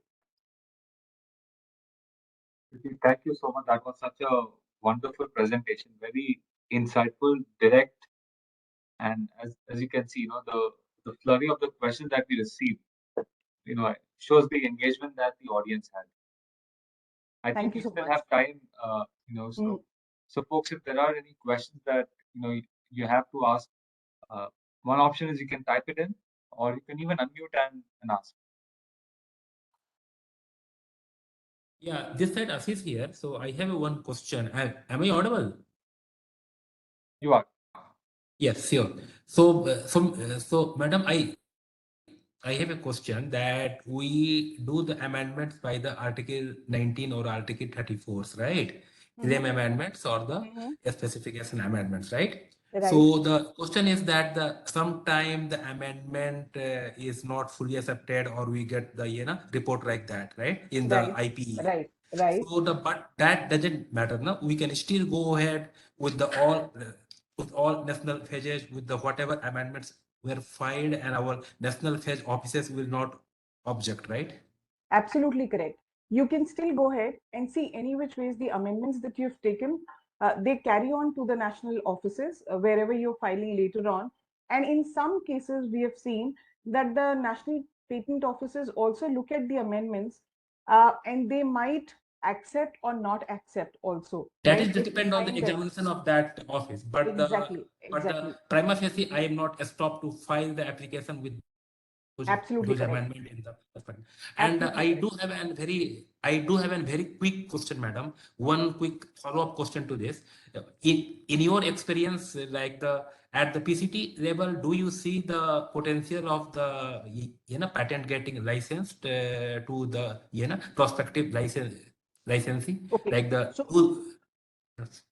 A: Thank you so much. That was such a wonderful presentation, very insightful, direct, and as you can see, the flurry of the questions that we received, shows the engagement that the audience had. I
B: Thank
A: think
B: you
A: we
B: so
A: still
B: much.
A: have time,
B: Mm.
A: so folks, if there are any questions that you have to ask, uh, one option is you can type it in, or you can even unmute and ask.
D: Yeah, this side Ashish here. So I have one question. Am I audible?
A: You are.
D: Yes, sure. So, madam, I have a question that we do the amendments by the Article 19 or Article 34, right? Claim amendments or the specification amendments, right?
B: Right.
D: So the question is that sometime the amendment is not fully accepted, or we get the report like that, right? In the
B: Right.
D: IPE.
B: Right.
D: So but that doesn't matter. No, we can still go ahead with the all national phases with the whatever amendments were filed, and our national phase offices will not object, right?
B: Absolutely correct. You can still go ahead and see any which ways the amendments that you've taken, they carry on to the national offices wherever you're filing later on. And in some cases, we have seen that the national patent offices also look at the amendments, and they might accept or not accept also.
D: That
B: Right?
D: is
B: If they
D: depend on the
B: find that
D: examination of that office, but
B: exactly,
D: the
B: exactly,
D: prima facie, I am not stopped to file the application with
B: absolutely
D: those
B: correct,
D: amendment in the aspect. And
B: absolutely correct.
D: I do have a very quick question, madam. One quick follow-up question to this. In your experience, like the at the PCT level, do you see the potential of the patent getting licensed to the prospective licensing,
B: Okay,
D: like the
B: so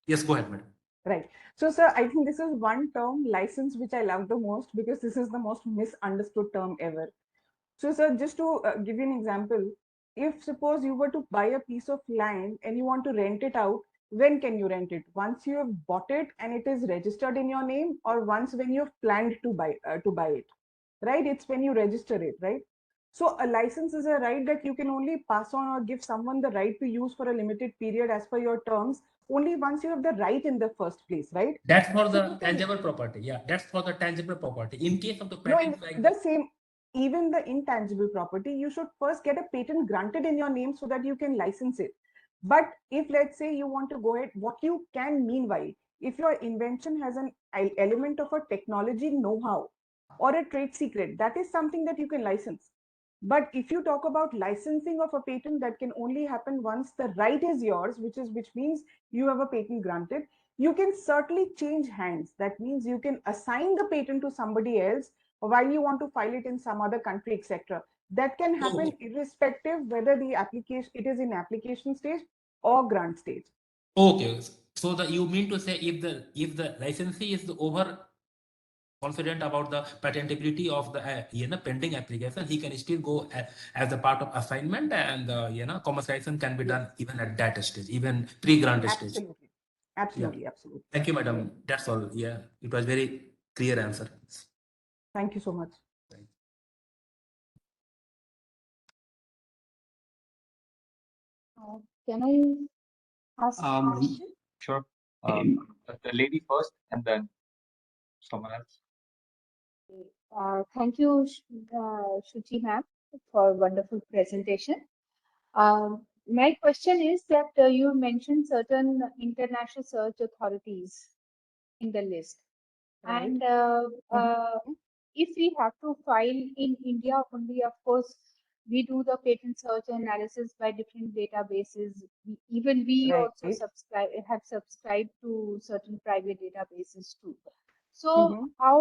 D: yes, go ahead, madam.
B: right. So, sir, I think this is one term, license, which I love the most because this is the most misunderstood term ever. So, sir, just to give you an example, if suppose you were to buy a piece of land and you want to rent it out, when can you rent it? Once you have bought it and it is registered in your name, or once when you have planned to buy it, right? It's when you register it, right? So, a license is a right that you can only pass on or give someone the right to use for a limited period as per your terms, only once you have the right in the first place, right?
D: That's for
B: So,
D: the
B: you can
D: tangible property. Yeah, that's for the tangible property. In case of the
B: no,
D: patent, like
B: the same, even the intangible property, you should first get a patent granted in your name so that you can license it. But if let's say you want to go ahead, what you can meanwhile, if your invention has an element of a technology know-how or a trade secret, that is something that you can license. But if you talk about licensing of a patent, that can only happen once the right is yours, which means you have a patent granted. You can certainly change hands. That means you can assign the patent to somebody else while you want to file it in some other country, etc. That can happen
D: okay.
B: irrespective whether the application it is in application stage or grant stage.
D: Okay, so the you mean to say if the licensee is the over confident about the patentability of the pending application, he can still go as a part of assignment, and commercialization can be
B: Yes,
D: done even at that stage, even pre-grant stage.
B: absolutely,
D: Yeah.
B: absolutely, absolutely.
D: Thank you, madam. That's all. Yeah, it was very clear answer.
B: Thank you so much.
E: Can I ask a
A: Um,
E: question?
A: sure. The lady first, and then someone else.
E: Thank you, Shuchi ma'am, for wonderful presentation. My question is that you mentioned certain international search authorities in the list,
B: Right.
E: and
B: Mhm.
E: if we have to file in India only, of course, we do the patent search and analysis by different databases. Even we
B: Right.
E: also have subscribed to certain private databases too. So
B: Mhm.
E: how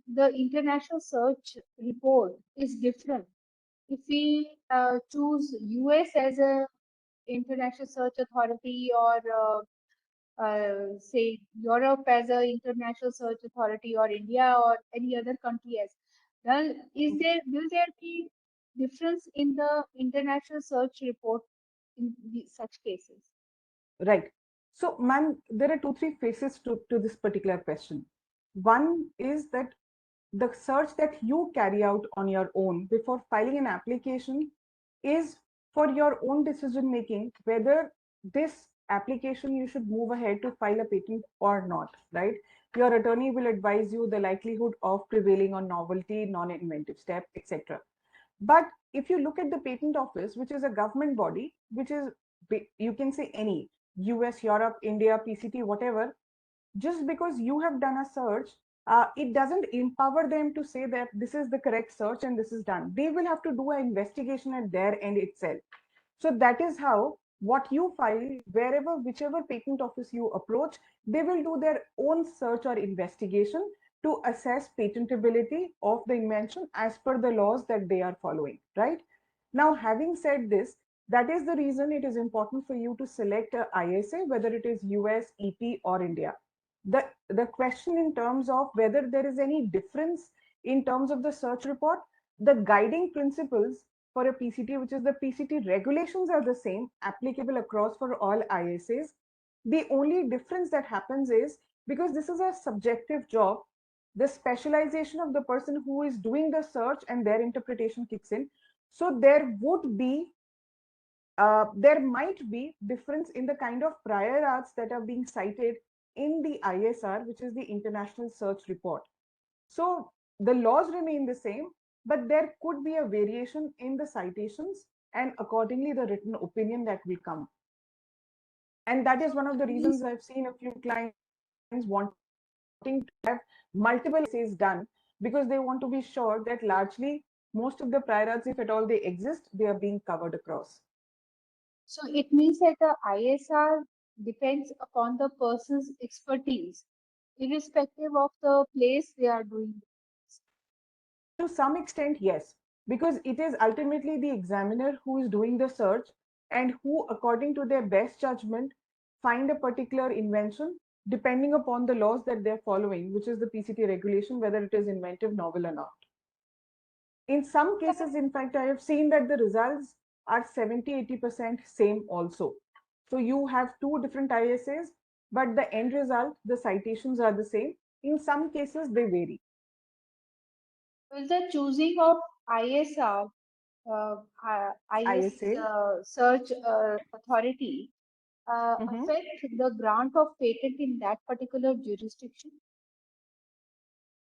E: the international search report is different if we choose US as a international search authority, or say Europe as a international search authority, or India or any other country as. Then will there be difference in the international search report in such cases?
B: Right. So, ma'am, there are two, three phases to this particular question. One is that the search that you carry out on your own before filing an application is for your own decision making, whether this application you should move ahead to file a patent or not, right? Your attorney will advise you the likelihood of prevailing on novelty, non-inventive step, etc. But if you look at the patent office, which is a government body, which is, you can say any US, Europe, India, PCT, whatever, just because you have done a search, it doesn't empower them to say that this is the correct search and this is done. They will have to do an investigation at their end itself. So that is how what you file, wherever, whichever patent office you approach, they will do their own search or investigation to assess patentability of the invention as per the laws that they are following, right? Now, having said this, that is the reason it is important for you to select a ISA, whether it is US, EP, or India. The question in terms of whether there is any difference in terms of the search report, the guiding principles for a PCT, which is the PCT regulations, are the same, applicable across for all ISAs. The only difference that happens is because this is a subjective job, the specialization of the person who is doing the search and their interpretation kicks in. So there might be difference in the kind of prior arts that are being cited in the ISR, which is the International Search Report. So the laws remain the same, but there could be a variation in the citations and accordingly the written opinion that will come. And that is one of the reasons I've seen a few clients wanting to have multiple essays done, because they want to be sure that largely most of the prior arts, if at all they exist, they are being covered across.
E: So it means that the ISR depends upon the person's expertise, irrespective of the place they are doing.
B: To some extent, yes, because it is ultimately the examiner who is doing the search and who, according to their best judgment, find a particular invention depending upon the laws that they're following, which is the PCT regulation, whether it is inventive, novel, or not. In some cases, in fact, I have seen that the results are 70-80% same also. So you have two different ISAs, but the end result, the citations are the same. In some cases, they vary.
E: Will the choosing of ISR,
B: ISA.
E: search authority,
B: Mhm.
E: affect the grant of patent in that particular jurisdiction?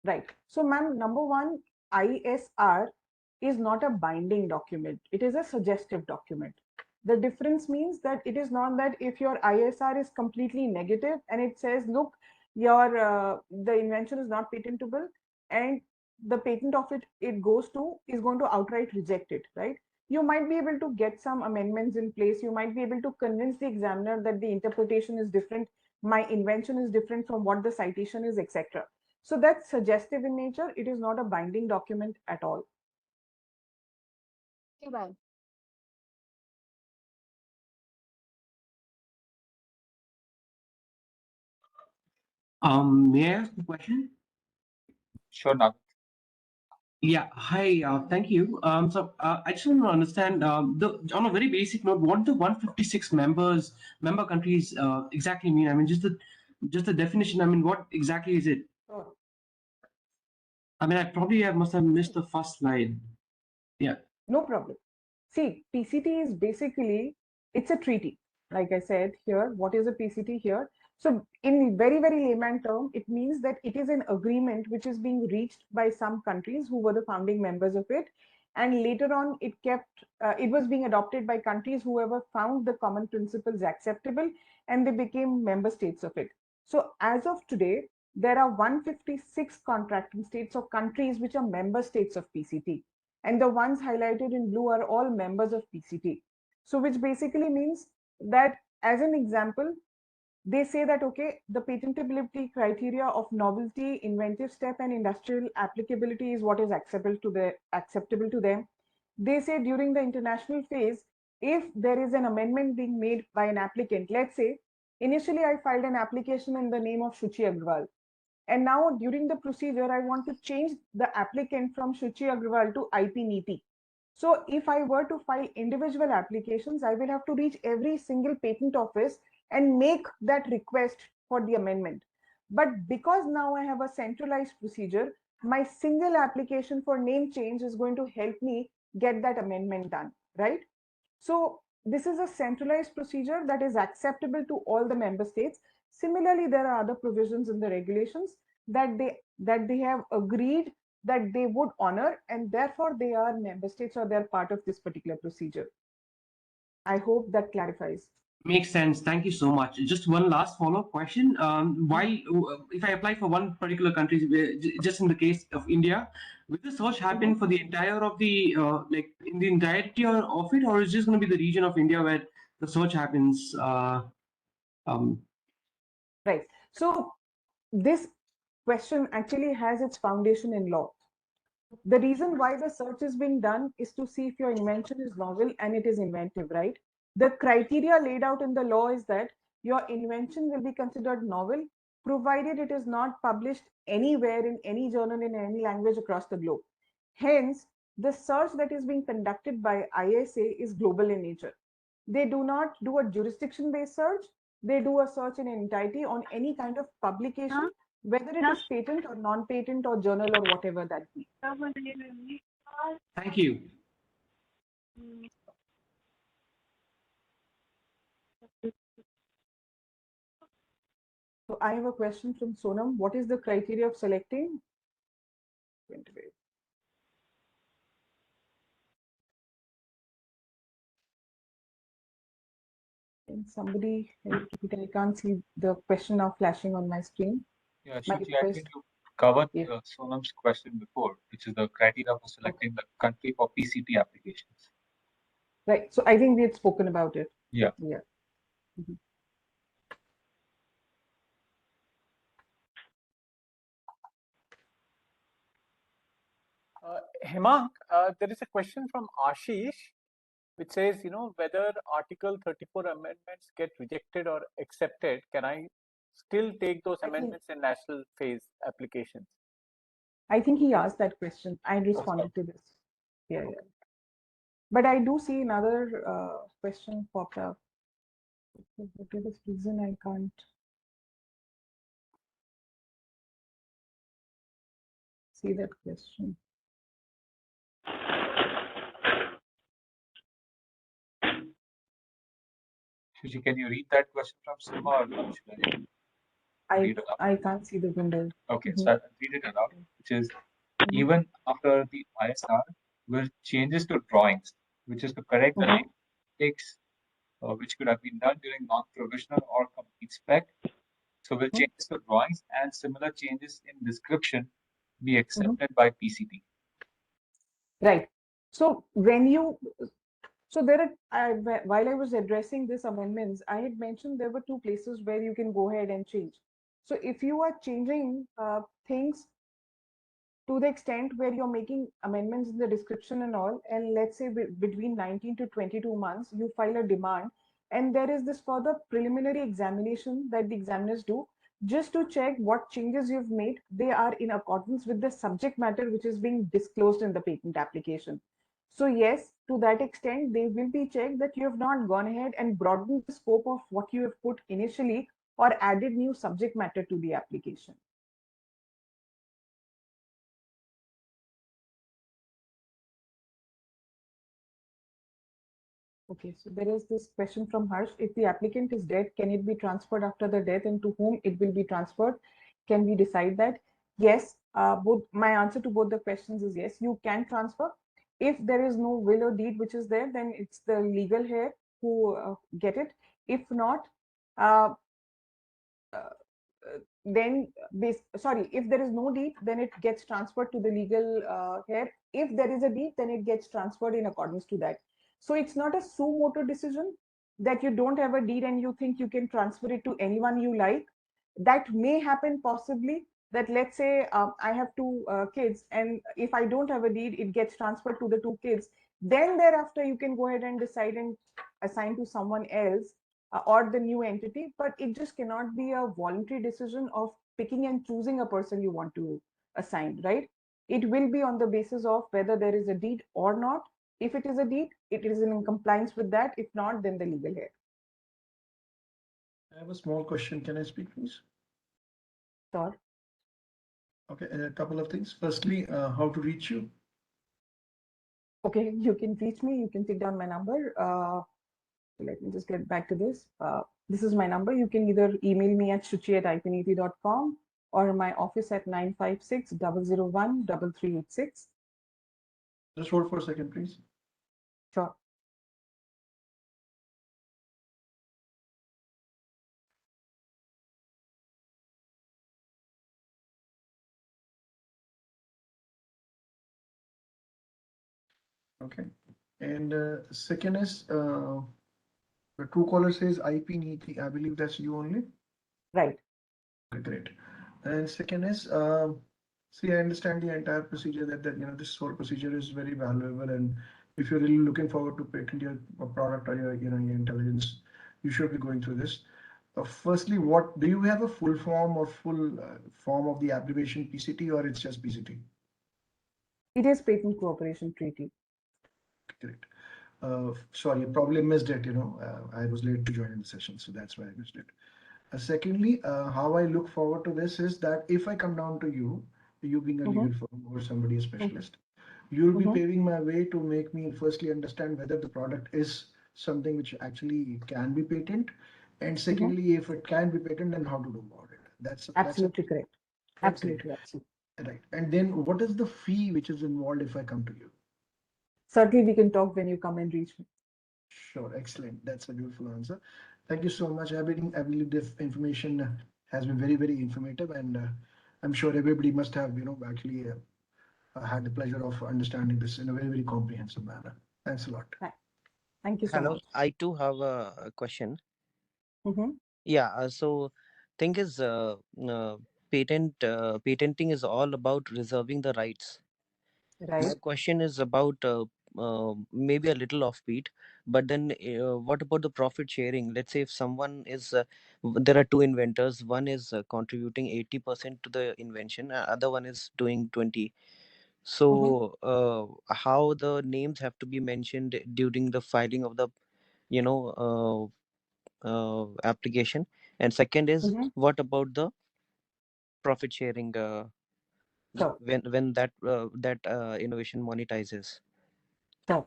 B: Right. So, ma'am, number one, ISR is not a binding document. It is a suggestive document. The difference means that it is not that if your ISR is completely negative and it says, look, your the invention is not patentable, and the patent of it goes to is going to outright reject it, right? You might be able to get some amendments in place. You might be able to convince the examiner that the interpretation is different, my invention is different from what the citation is, etc. So that's suggestive in nature. It is not a binding document at all.
E: Okay, bye.
F: May I ask a question?
A: Sure, Nav.
F: Yeah, hi, thank you. I just want to understand on a very basic note, what the 156 member countries exactly mean? I mean, just the definition. I mean, what exactly is it?
B: Oh,
F: I mean, must have missed the first slide. Yeah.
B: no problem. See, PCT is basically, it's a treaty. Like I said here, what is a PCT here? So in very, very layman term, it means that it is an agreement which is being reached by some countries who were the founding members of it. And later on, it was being adopted by countries whoever found the common principles acceptable, and they became member states of it. So as of today, there are 156 contracting states or countries which are member states of PCT, and the ones highlighted in blue are all members of PCT. So which basically means that, as an example, they say that, okay, the patentability criteria of novelty, inventive step, and industrial applicability is what is acceptable to them. They say during the international phase, if there is an amendment being made by an applicant, let's say initially I filed an application in the name of Shuchi Agrawal, and now during the procedure, I want to change the applicant from Shuchi Agrawal to IP Niti. So if I were to file individual applications, I will have to reach every single patent office and make that request for the amendment. But because now I have a centralized procedure, my single application for name change is going to help me get that amendment done, right? So this is a centralized procedure that is acceptable to all the member states. Similarly, there are other provisions in the regulations that they have agreed that they would honor, and therefore they are member states or they're part of this particular procedure. I hope that clarifies.
F: Makes sense. Thank you so much. Just one last follow-up question. If I apply for one particular country, just in the case of India, will the search happen for the entire of the like in the entirety of it, or is just going to be the region of India where the search happens? Um,
B: Right. So this question actually has its foundation in law. The reason why the search is being done is to see if your invention is novel and it is inventive, right? The criteria laid out in the law is that your invention will be considered novel provided it is not published anywhere in any journal in any language across the globe. Hence, the search that is being conducted by ISA is global in nature. They do not do a jurisdiction based search, they do a search in entirety on any kind of publication, whether it is patent or non patent or journal or whatever that be.
F: thank you.
B: So I have a question from Sonam. What is the criteria of selecting? Can somebody help repeat? I can't see the question now flashing on my screen.
A: Yeah,
B: My
A: Shruti, I
B: request.
A: think you covered
B: Yes.
A: Sonam's question before, which is the criteria for selecting the country for PCT applications.
B: Right. So I think we had spoken about it.
A: Yeah.
B: Yeah. Mhm.
C: Hemang, there is a question from Ashish, which says, whether Article 34 amendments get rejected or accepted, can I still take those amendments in national phase applications?
B: I think he asked that question. I responded to this. Yeah, yeah. But I do see another question popped up. For this reason, I can't see that question.
A: Shruti, can you read that question from Sima, or should I read it out?
B: I can't see the window.
A: Okay, so I'll read it aloud, which is even after the ISR, will changes to drawings, which is to correct the mistakes which could have been done during non-provisional or complete spec. So will changes to drawings and similar changes in description be accepted by PCT?
B: Right. So when you, so there are, while I was addressing these amendments, I had mentioned there were two places where you can go ahead and change. So if you are changing things to the extent where you're making amendments in the description and all, and let's say between 19 to 22 months, you file a demand, and there is this further preliminary examination that the examiners do just to check what changes you've made, they are in accordance with the subject matter which is being disclosed in the patent application. So yes, to that extent, they will be checked that you have not gone ahead and broadened the scope of what you have put initially or added new subject matter to the application. Okay, so there is this question from Harsh. If the applicant is dead, can it be transferred after the death, and to whom it will be transferred? Can we decide that? Yes, both my answer to both the questions is yes, you can transfer. If there is no will or deed which is there, then it's the legal heir who get it. If not, uh, then sorry, if there is no deed, then it gets transferred to the legal heir. If there is a deed, then it gets transferred in accordance to that. So it's not a suo motu decision that you don't have a deed and you think you can transfer it to anyone you like. That may happen possibly, that let's say I have two kids, and if I don't have a deed, it gets transferred to the two kids. Then thereafter you can go ahead and decide and assign to someone else or the new entity, but it just cannot be a voluntary decision of picking and choosing a person you want to assign, right? It will be on the basis of whether there is a deed or not. If it is a deed, it is in compliance with that. If not, then the legal heir.
G: I have a small question. Can I speak, please?
B: Sure.
G: Okay, a couple of things. Firstly, how to reach you?
B: Okay, you can reach me. You can take down my number. Let me just get back to this. This is my number. You can either email me at shuchi@ipniti.com or my office at 956-001-3386.
G: Just hold for a second, please.
B: Sure.
G: Okay. And second is, the Truecaller says IP Niti. I believe that's you only.
B: Right.
G: Okay, great. And second is, see, I understand the entire procedure that this whole procedure is very valuable, and if you're really looking forward to patent your product or your intelligence, you should be going through this. Firstly, what do you have a full form or full form of the abbreviation PCT, or it's just PCT?
B: It is Patent Cooperation Treaty.
G: Great. Sorry, I probably missed it. I was late to join in the session, so that's why I missed it. Secondly, how I look forward to this is that if I come down to you being a legal firm or somebody, a specialist, you'll be paving my way to make me firstly understand whether the product is something which actually can be patent, and secondly, if it can be patent, then how to do about it. That's
B: absolutely correct.
G: Absolutely.
B: Absolutely.
G: Right. And then what is the fee which is involved if I come to you?
B: Certainly, we can talk when you come and reach me.
G: Sure, excellent. That's a beautiful answer. Thank you so much. I believe this information has been very, very informative, and I'm sure everybody must have, actually had the pleasure of understanding this in a very, very comprehensive manner. Thanks a lot.
B: Thank you so
H: Hello,
B: much.
H: I too have a question.
B: Mhm.
H: Yeah, so thing is, patenting is all about reserving the rights. My
B: Right.
H: question is about maybe a little offbeat, but then what about the profit sharing? Let's say if someone is, there are two inventors, one is contributing 80% to the invention, other one is doing 20.
B: Mhm.
H: So how the names have to be mentioned during the filing of the, you know, application? And second is,
B: Mhm.
H: what about the profit sharing
B: Sure.
H: when that innovation monetizes?
B: Sure.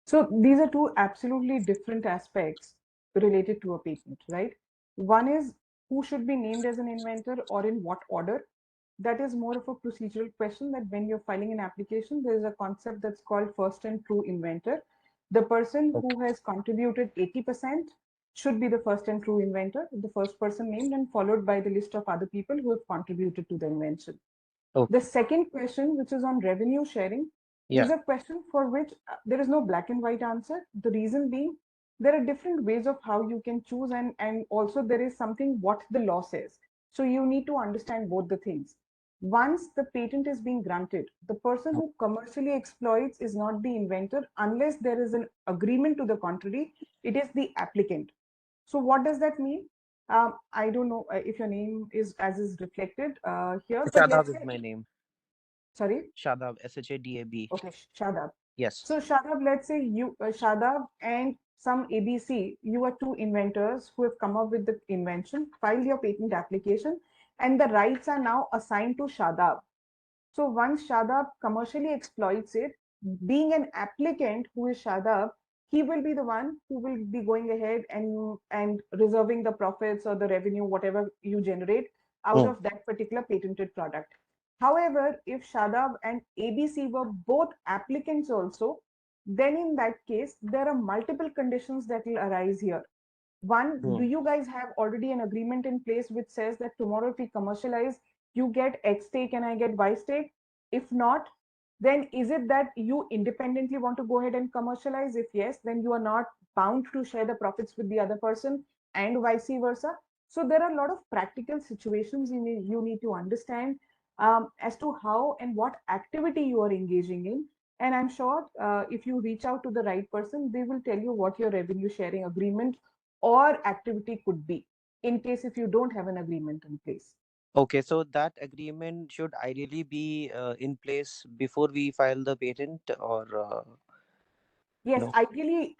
B: So these are two absolutely different aspects related to a patent, right? One is who should be named as an inventor or in what order. That is more of a procedural question that when you're filing an application, there is a concept that's called first and true inventor. The person
H: Okay.
B: who has contributed 80% should be the first and true inventor, the first person named and followed by the list of other people who have contributed to the invention. The
H: Okay.
B: second question, which is on revenue sharing, is
H: Yeah.
B: a question for which there is no black and white answer. The reason being, there are different ways of how you can choose, and also there is something what the law says. So you need to understand both the things. Once the patent is being granted, the person
H: Mm,
B: who commercially exploits is not the inventor unless there is an agreement to the contrary. It is the applicant. So what does that mean? I don't know if your name is as is reflected here, but
H: Shadab
B: let's
H: is
B: say,
H: my name.
B: sorry,
H: Shadab, Shadab.
B: okay, Shadab.
H: Yes.
B: So Shadab, let's say you, Shadab and some ABC, you are two inventors who have come up with the invention, filed your patent application, and the rights are now assigned to Shadab. So once Shadab commercially exploits it, being an applicant who is Shadab, he will be the one who will be going ahead and reserving the profits or the revenue, whatever you generate out
H: Mm,
B: of that particular patented product. However, if Shadab and ABC were both applicants also, then in that case, there are multiple conditions that will arise here. One, do
H: mm,
B: you guys have already an agreement in place which says that tomorrow if we commercialize, you get X stake and I get Y stake? If not, then is it that you independently want to go ahead and commercialize? If yes, then you are not bound to share the profits with the other person and vice versa. So there are a lot of practical situations you need to understand as to how and what activity you are engaging in. And I'm sure if you reach out to the right person, they will tell you what your revenue sharing agreement or activity could be in case if you don't have an agreement in place.
H: okay, so that agreement should ideally be in place before we file the patent, or
B: Yes,
H: no?
B: ideally,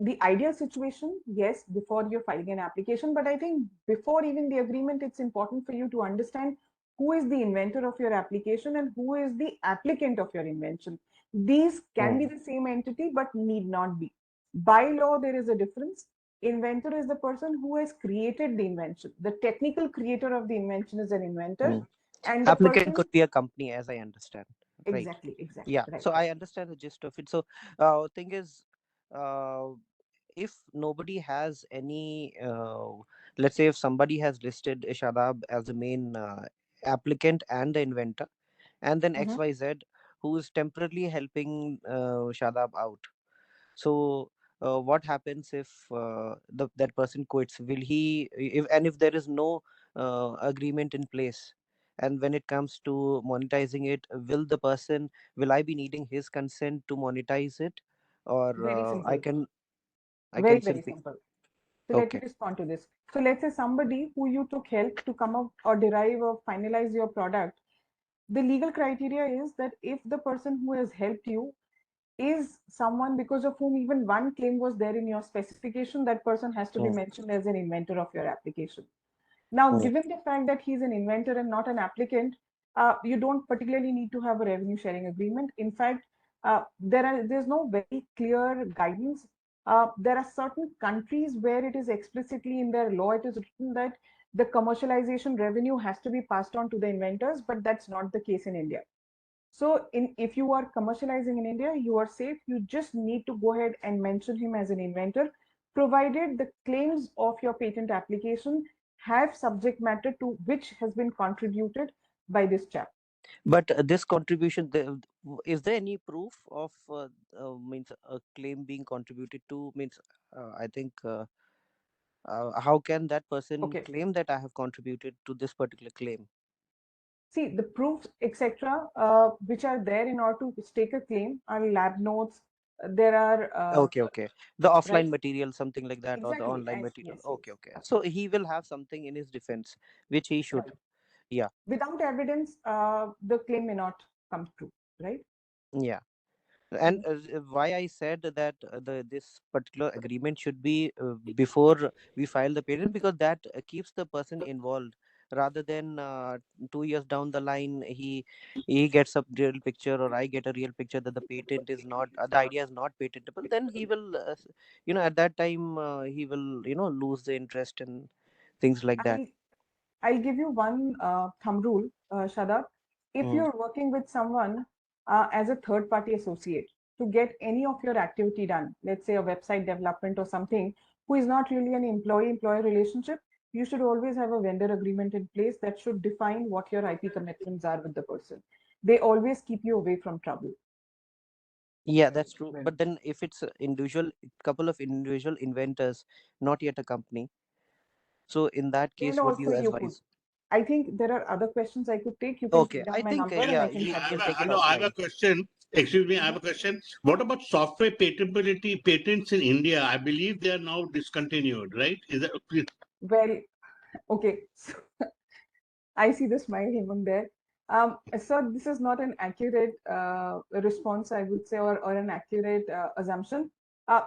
B: the ideal situation, yes, before you're filing an application. But I think before even the agreement, it's important for you to understand who is the inventor of your application and who is the applicant of your invention. These can be
H: Mm,
B: the same entity, but need not be. By law, there is a difference. Inventor is the person who has created the invention. The technical creator of the invention is an inventor,
H: mm.
B: and the
H: Applicant
B: person,
H: could be a company, as I understand, right?
B: exactly, exactly,
H: Yeah.
B: right,
H: So
B: right.
H: I understand the gist of it. So, thing is, uh, if nobody has any, let's say if somebody has listed Shadab as the main applicant and the inventor, and then
B: Mhm.
H: XYZ who is temporarily helping Shadab out. So what happens if that person quits? Will he, if there is no agreement in place, and when it comes to monetizing it, will I be needing his consent to monetize it, or
B: Very simple,
H: I
B: very,
H: can
B: very
H: simply.
B: simple. So let me
H: Okay.
B: respond to this. So let's say somebody who you took help to come up or derive or finalize your product. The legal criteria is that if the person who has helped you is someone because of whom even one claim was there in your specification, that person has to be
H: Mm,
B: mentioned as an inventor of your application. Now,
H: mm,
B: given the fact that he's an inventor and not an applicant, you don't particularly need to have a revenue sharing agreement. In fact, there's no very clear guidance. There are certain countries where it is explicitly in their law, it is written that the commercialization revenue has to be passed on to the inventors, but that's not the case in India. So if you are commercializing in India, you are safe. You just need to go ahead and mention him as an inventor provided the claims of your patent application have subject matter to which has been contributed by this chap.
H: But this contribution, is there any proof of means a claim being contributed to? Means I think how can that person
B: Okay.
H: claim that I have contributed to this particular claim?
B: See, the proofs, etc., which are there in order to stake a claim are lab notes. There are
H: Okay. The offline
B: right,
H: material, something like that, or the
B: exactly,
H: online
B: and
H: material.
B: yes,
H: Okay,
B: yes.
H: okay. So he will have something in his defense, which he should.
B: Right.
H: Yeah.
B: Without evidence, the claim may not come true, right?
H: Yeah. And why I said that this particular agreement should be before we file the patent, because that keeps the person involved, rather than 2 years down the line he gets a real picture, or I get a real picture that the patent is not the idea is not patentable. Then he will at that time he will lose the interest and things like that.
B: I'll I'll give you one thumb rule, Shadab. If
H: Mm.
B: you're working with someone as a third party associate to get any of your activity done, let's say a website development or something, who is not really an employee-employer relationship, you should always have a vendor agreement in place that should define what your IP commitments are with the person. They always keep you away from trouble.
H: Yeah, that's true. But then if it's a individual couple of individual inventors, not yet a company, so in that case,
B: Then
H: what do
B: also
H: you
B: you could.
H: advise?
B: I think there are other questions I could take. You can
H: Okay,
B: take down
H: I
B: my
H: think
B: number and
H: yeah,
B: I can
H: we
B: help
H: can
B: you.
H: take it
I: I have a
H: offline.
I: question. Excuse me, I have a question. What about software patentability patents in India? I believe they are now discontinued, right? Is that
B: Well, okay. So I see the smile Hemant there. So this is not an accurate response, I would say, or an accurate assumption.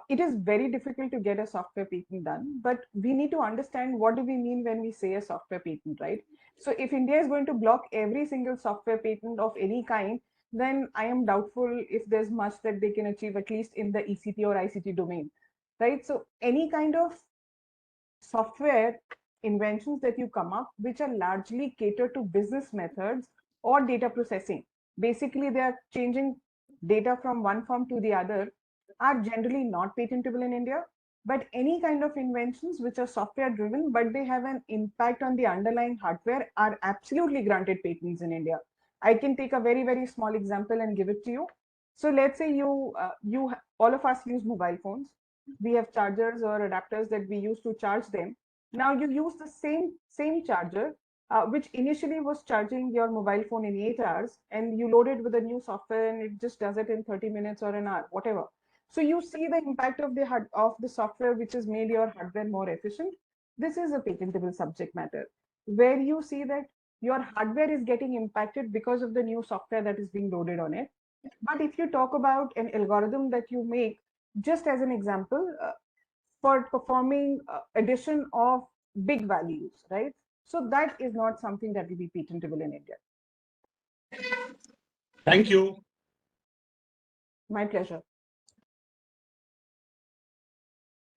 B: It is very difficult to get a software patent done, but we need to understand what do we mean when we say a software patent, right? So if India is going to block every single software patent of any kind, then I am doubtful if there's much that they can achieve, at least in the ECT or ICT domain, right? So any kind of software inventions that you come up which are largely catered to business methods or data processing, basically they are changing data from one form to the other, are generally not patentable in India. But any kind of inventions which are software driven but they have an impact on the underlying hardware are absolutely granted patents in India. I can take a very small example and give it to you. So let's say all of us use mobile phones. We have chargers or adapters that we use to charge them. Now you use the same charger, which initially was charging your mobile phone in 8 hours, and you load it with a new software, and it just does it in 30 minutes or an hour, whatever. So you see the impact of the software, which has made your hardware more efficient. This is a patentable subject matter, where you see that your hardware is getting impacted because of the new software that is being loaded on it. But if you talk about an algorithm that you make, just as an example, for performing addition of big values, right? So that is not something that will be patentable in India.
I: Thank you.
B: My pleasure.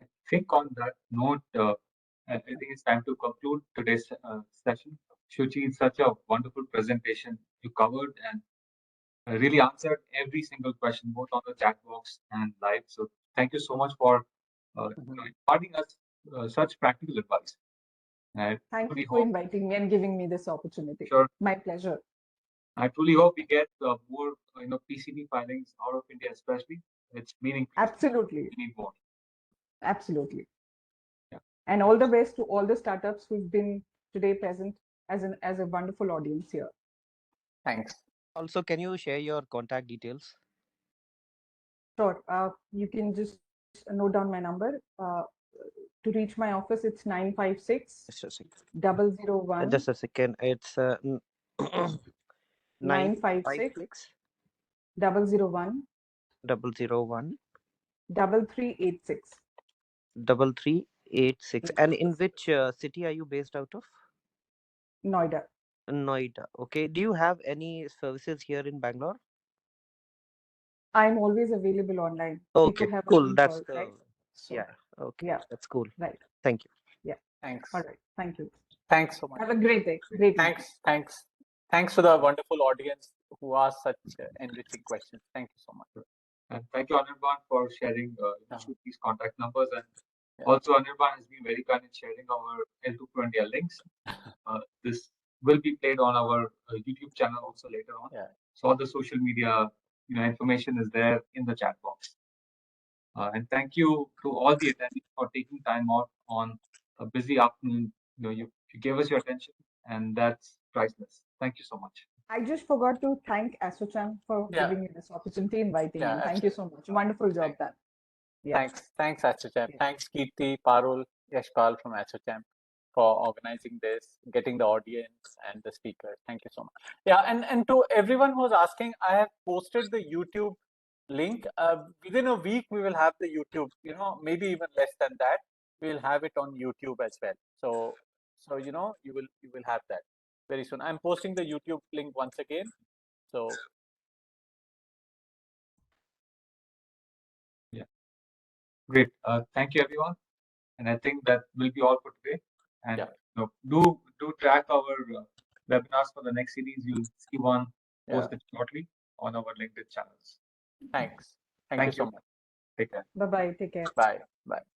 A: I think on that note, I think it's time to conclude today's session. Shuchi, it's such a wonderful presentation you covered and really answered every single question, both on the chat box and live. So thank you so much for imparting us such practical advice. I
B: Thank
A: truly
B: you for
A: hope,
B: inviting me and giving me this opportunity.
A: sure,
B: My pleasure.
A: I truly hope we get more, PCT filings out of India, especially. It's meaningful.
B: Absolutely.
A: We need more.
B: Absolutely.
A: Yeah.
B: And all the best to all the startups who've been today present as a wonderful audience here.
C: Thanks.
H: Also, can you share your contact details?
B: Sure. You can just note down my number. To reach my office, it's 956
H: Just a second.
B: 001
H: Just a second. It's
B: 956 001
H: 001
B: 3386.
H: 3386. And in which city are you based out of?
B: Noida.
H: Noida. Okay. Do you have any services here in Bangalore?
B: I'm always available online. We
H: Okay,
B: could have a
H: cool.
B: Zoom
H: That's
B: call,
H: the
B: right? So,
H: yeah. Okay,
B: yeah,
H: that's cool.
B: right.
H: Thank you.
B: Yeah.
C: Thanks.
B: All right. Thank you.
C: Thanks so much.
B: Have a great day. Great night.
C: Thanks to the wonderful audience who asked such enriching questions. Thank you so much.
A: And thank you, Anirban, for sharing
C: Yeah.
A: Shuti's contact numbers and
C: Yeah.
A: Also, Anirban has been very kind in sharing our L2 Pro India links. This will be played on our YouTube channel also later on.
C: Yeah.
A: So all the social media information is there in the chat box. And thank you to all the attendees for taking time out on a busy afternoon. You gave us your attention, and that's priceless. Thank you so much.
B: I just forgot to thank Asochan for
C: Yeah.
B: giving me this opportunity, inviting
C: Yeah,
B: me. Thank you so much. Wonderful job done. Yeah.
C: Thanks, Asochan.
B: Yeah.
C: Thanks, Kirti, Parul, Yashpal from Asochan for organizing this, getting the audience and the speakers. Thank you so much. Yeah, and to everyone who's asking, I have posted the YouTube link. Within a week, we will have the YouTube. Maybe even less than that. We'll have it on YouTube as well. So you will have that very soon. I'm posting the YouTube link once again. So
A: yeah, great. Thank you, everyone. And I think that will be all for today. And
C: yeah.
A: Do track our webinars for the next series. You'll see one posted shortly on our LinkedIn channels.
C: Thanks. Thank you so much.
A: Take care.
B: Bye-bye. Take care.
C: Bye. Bye.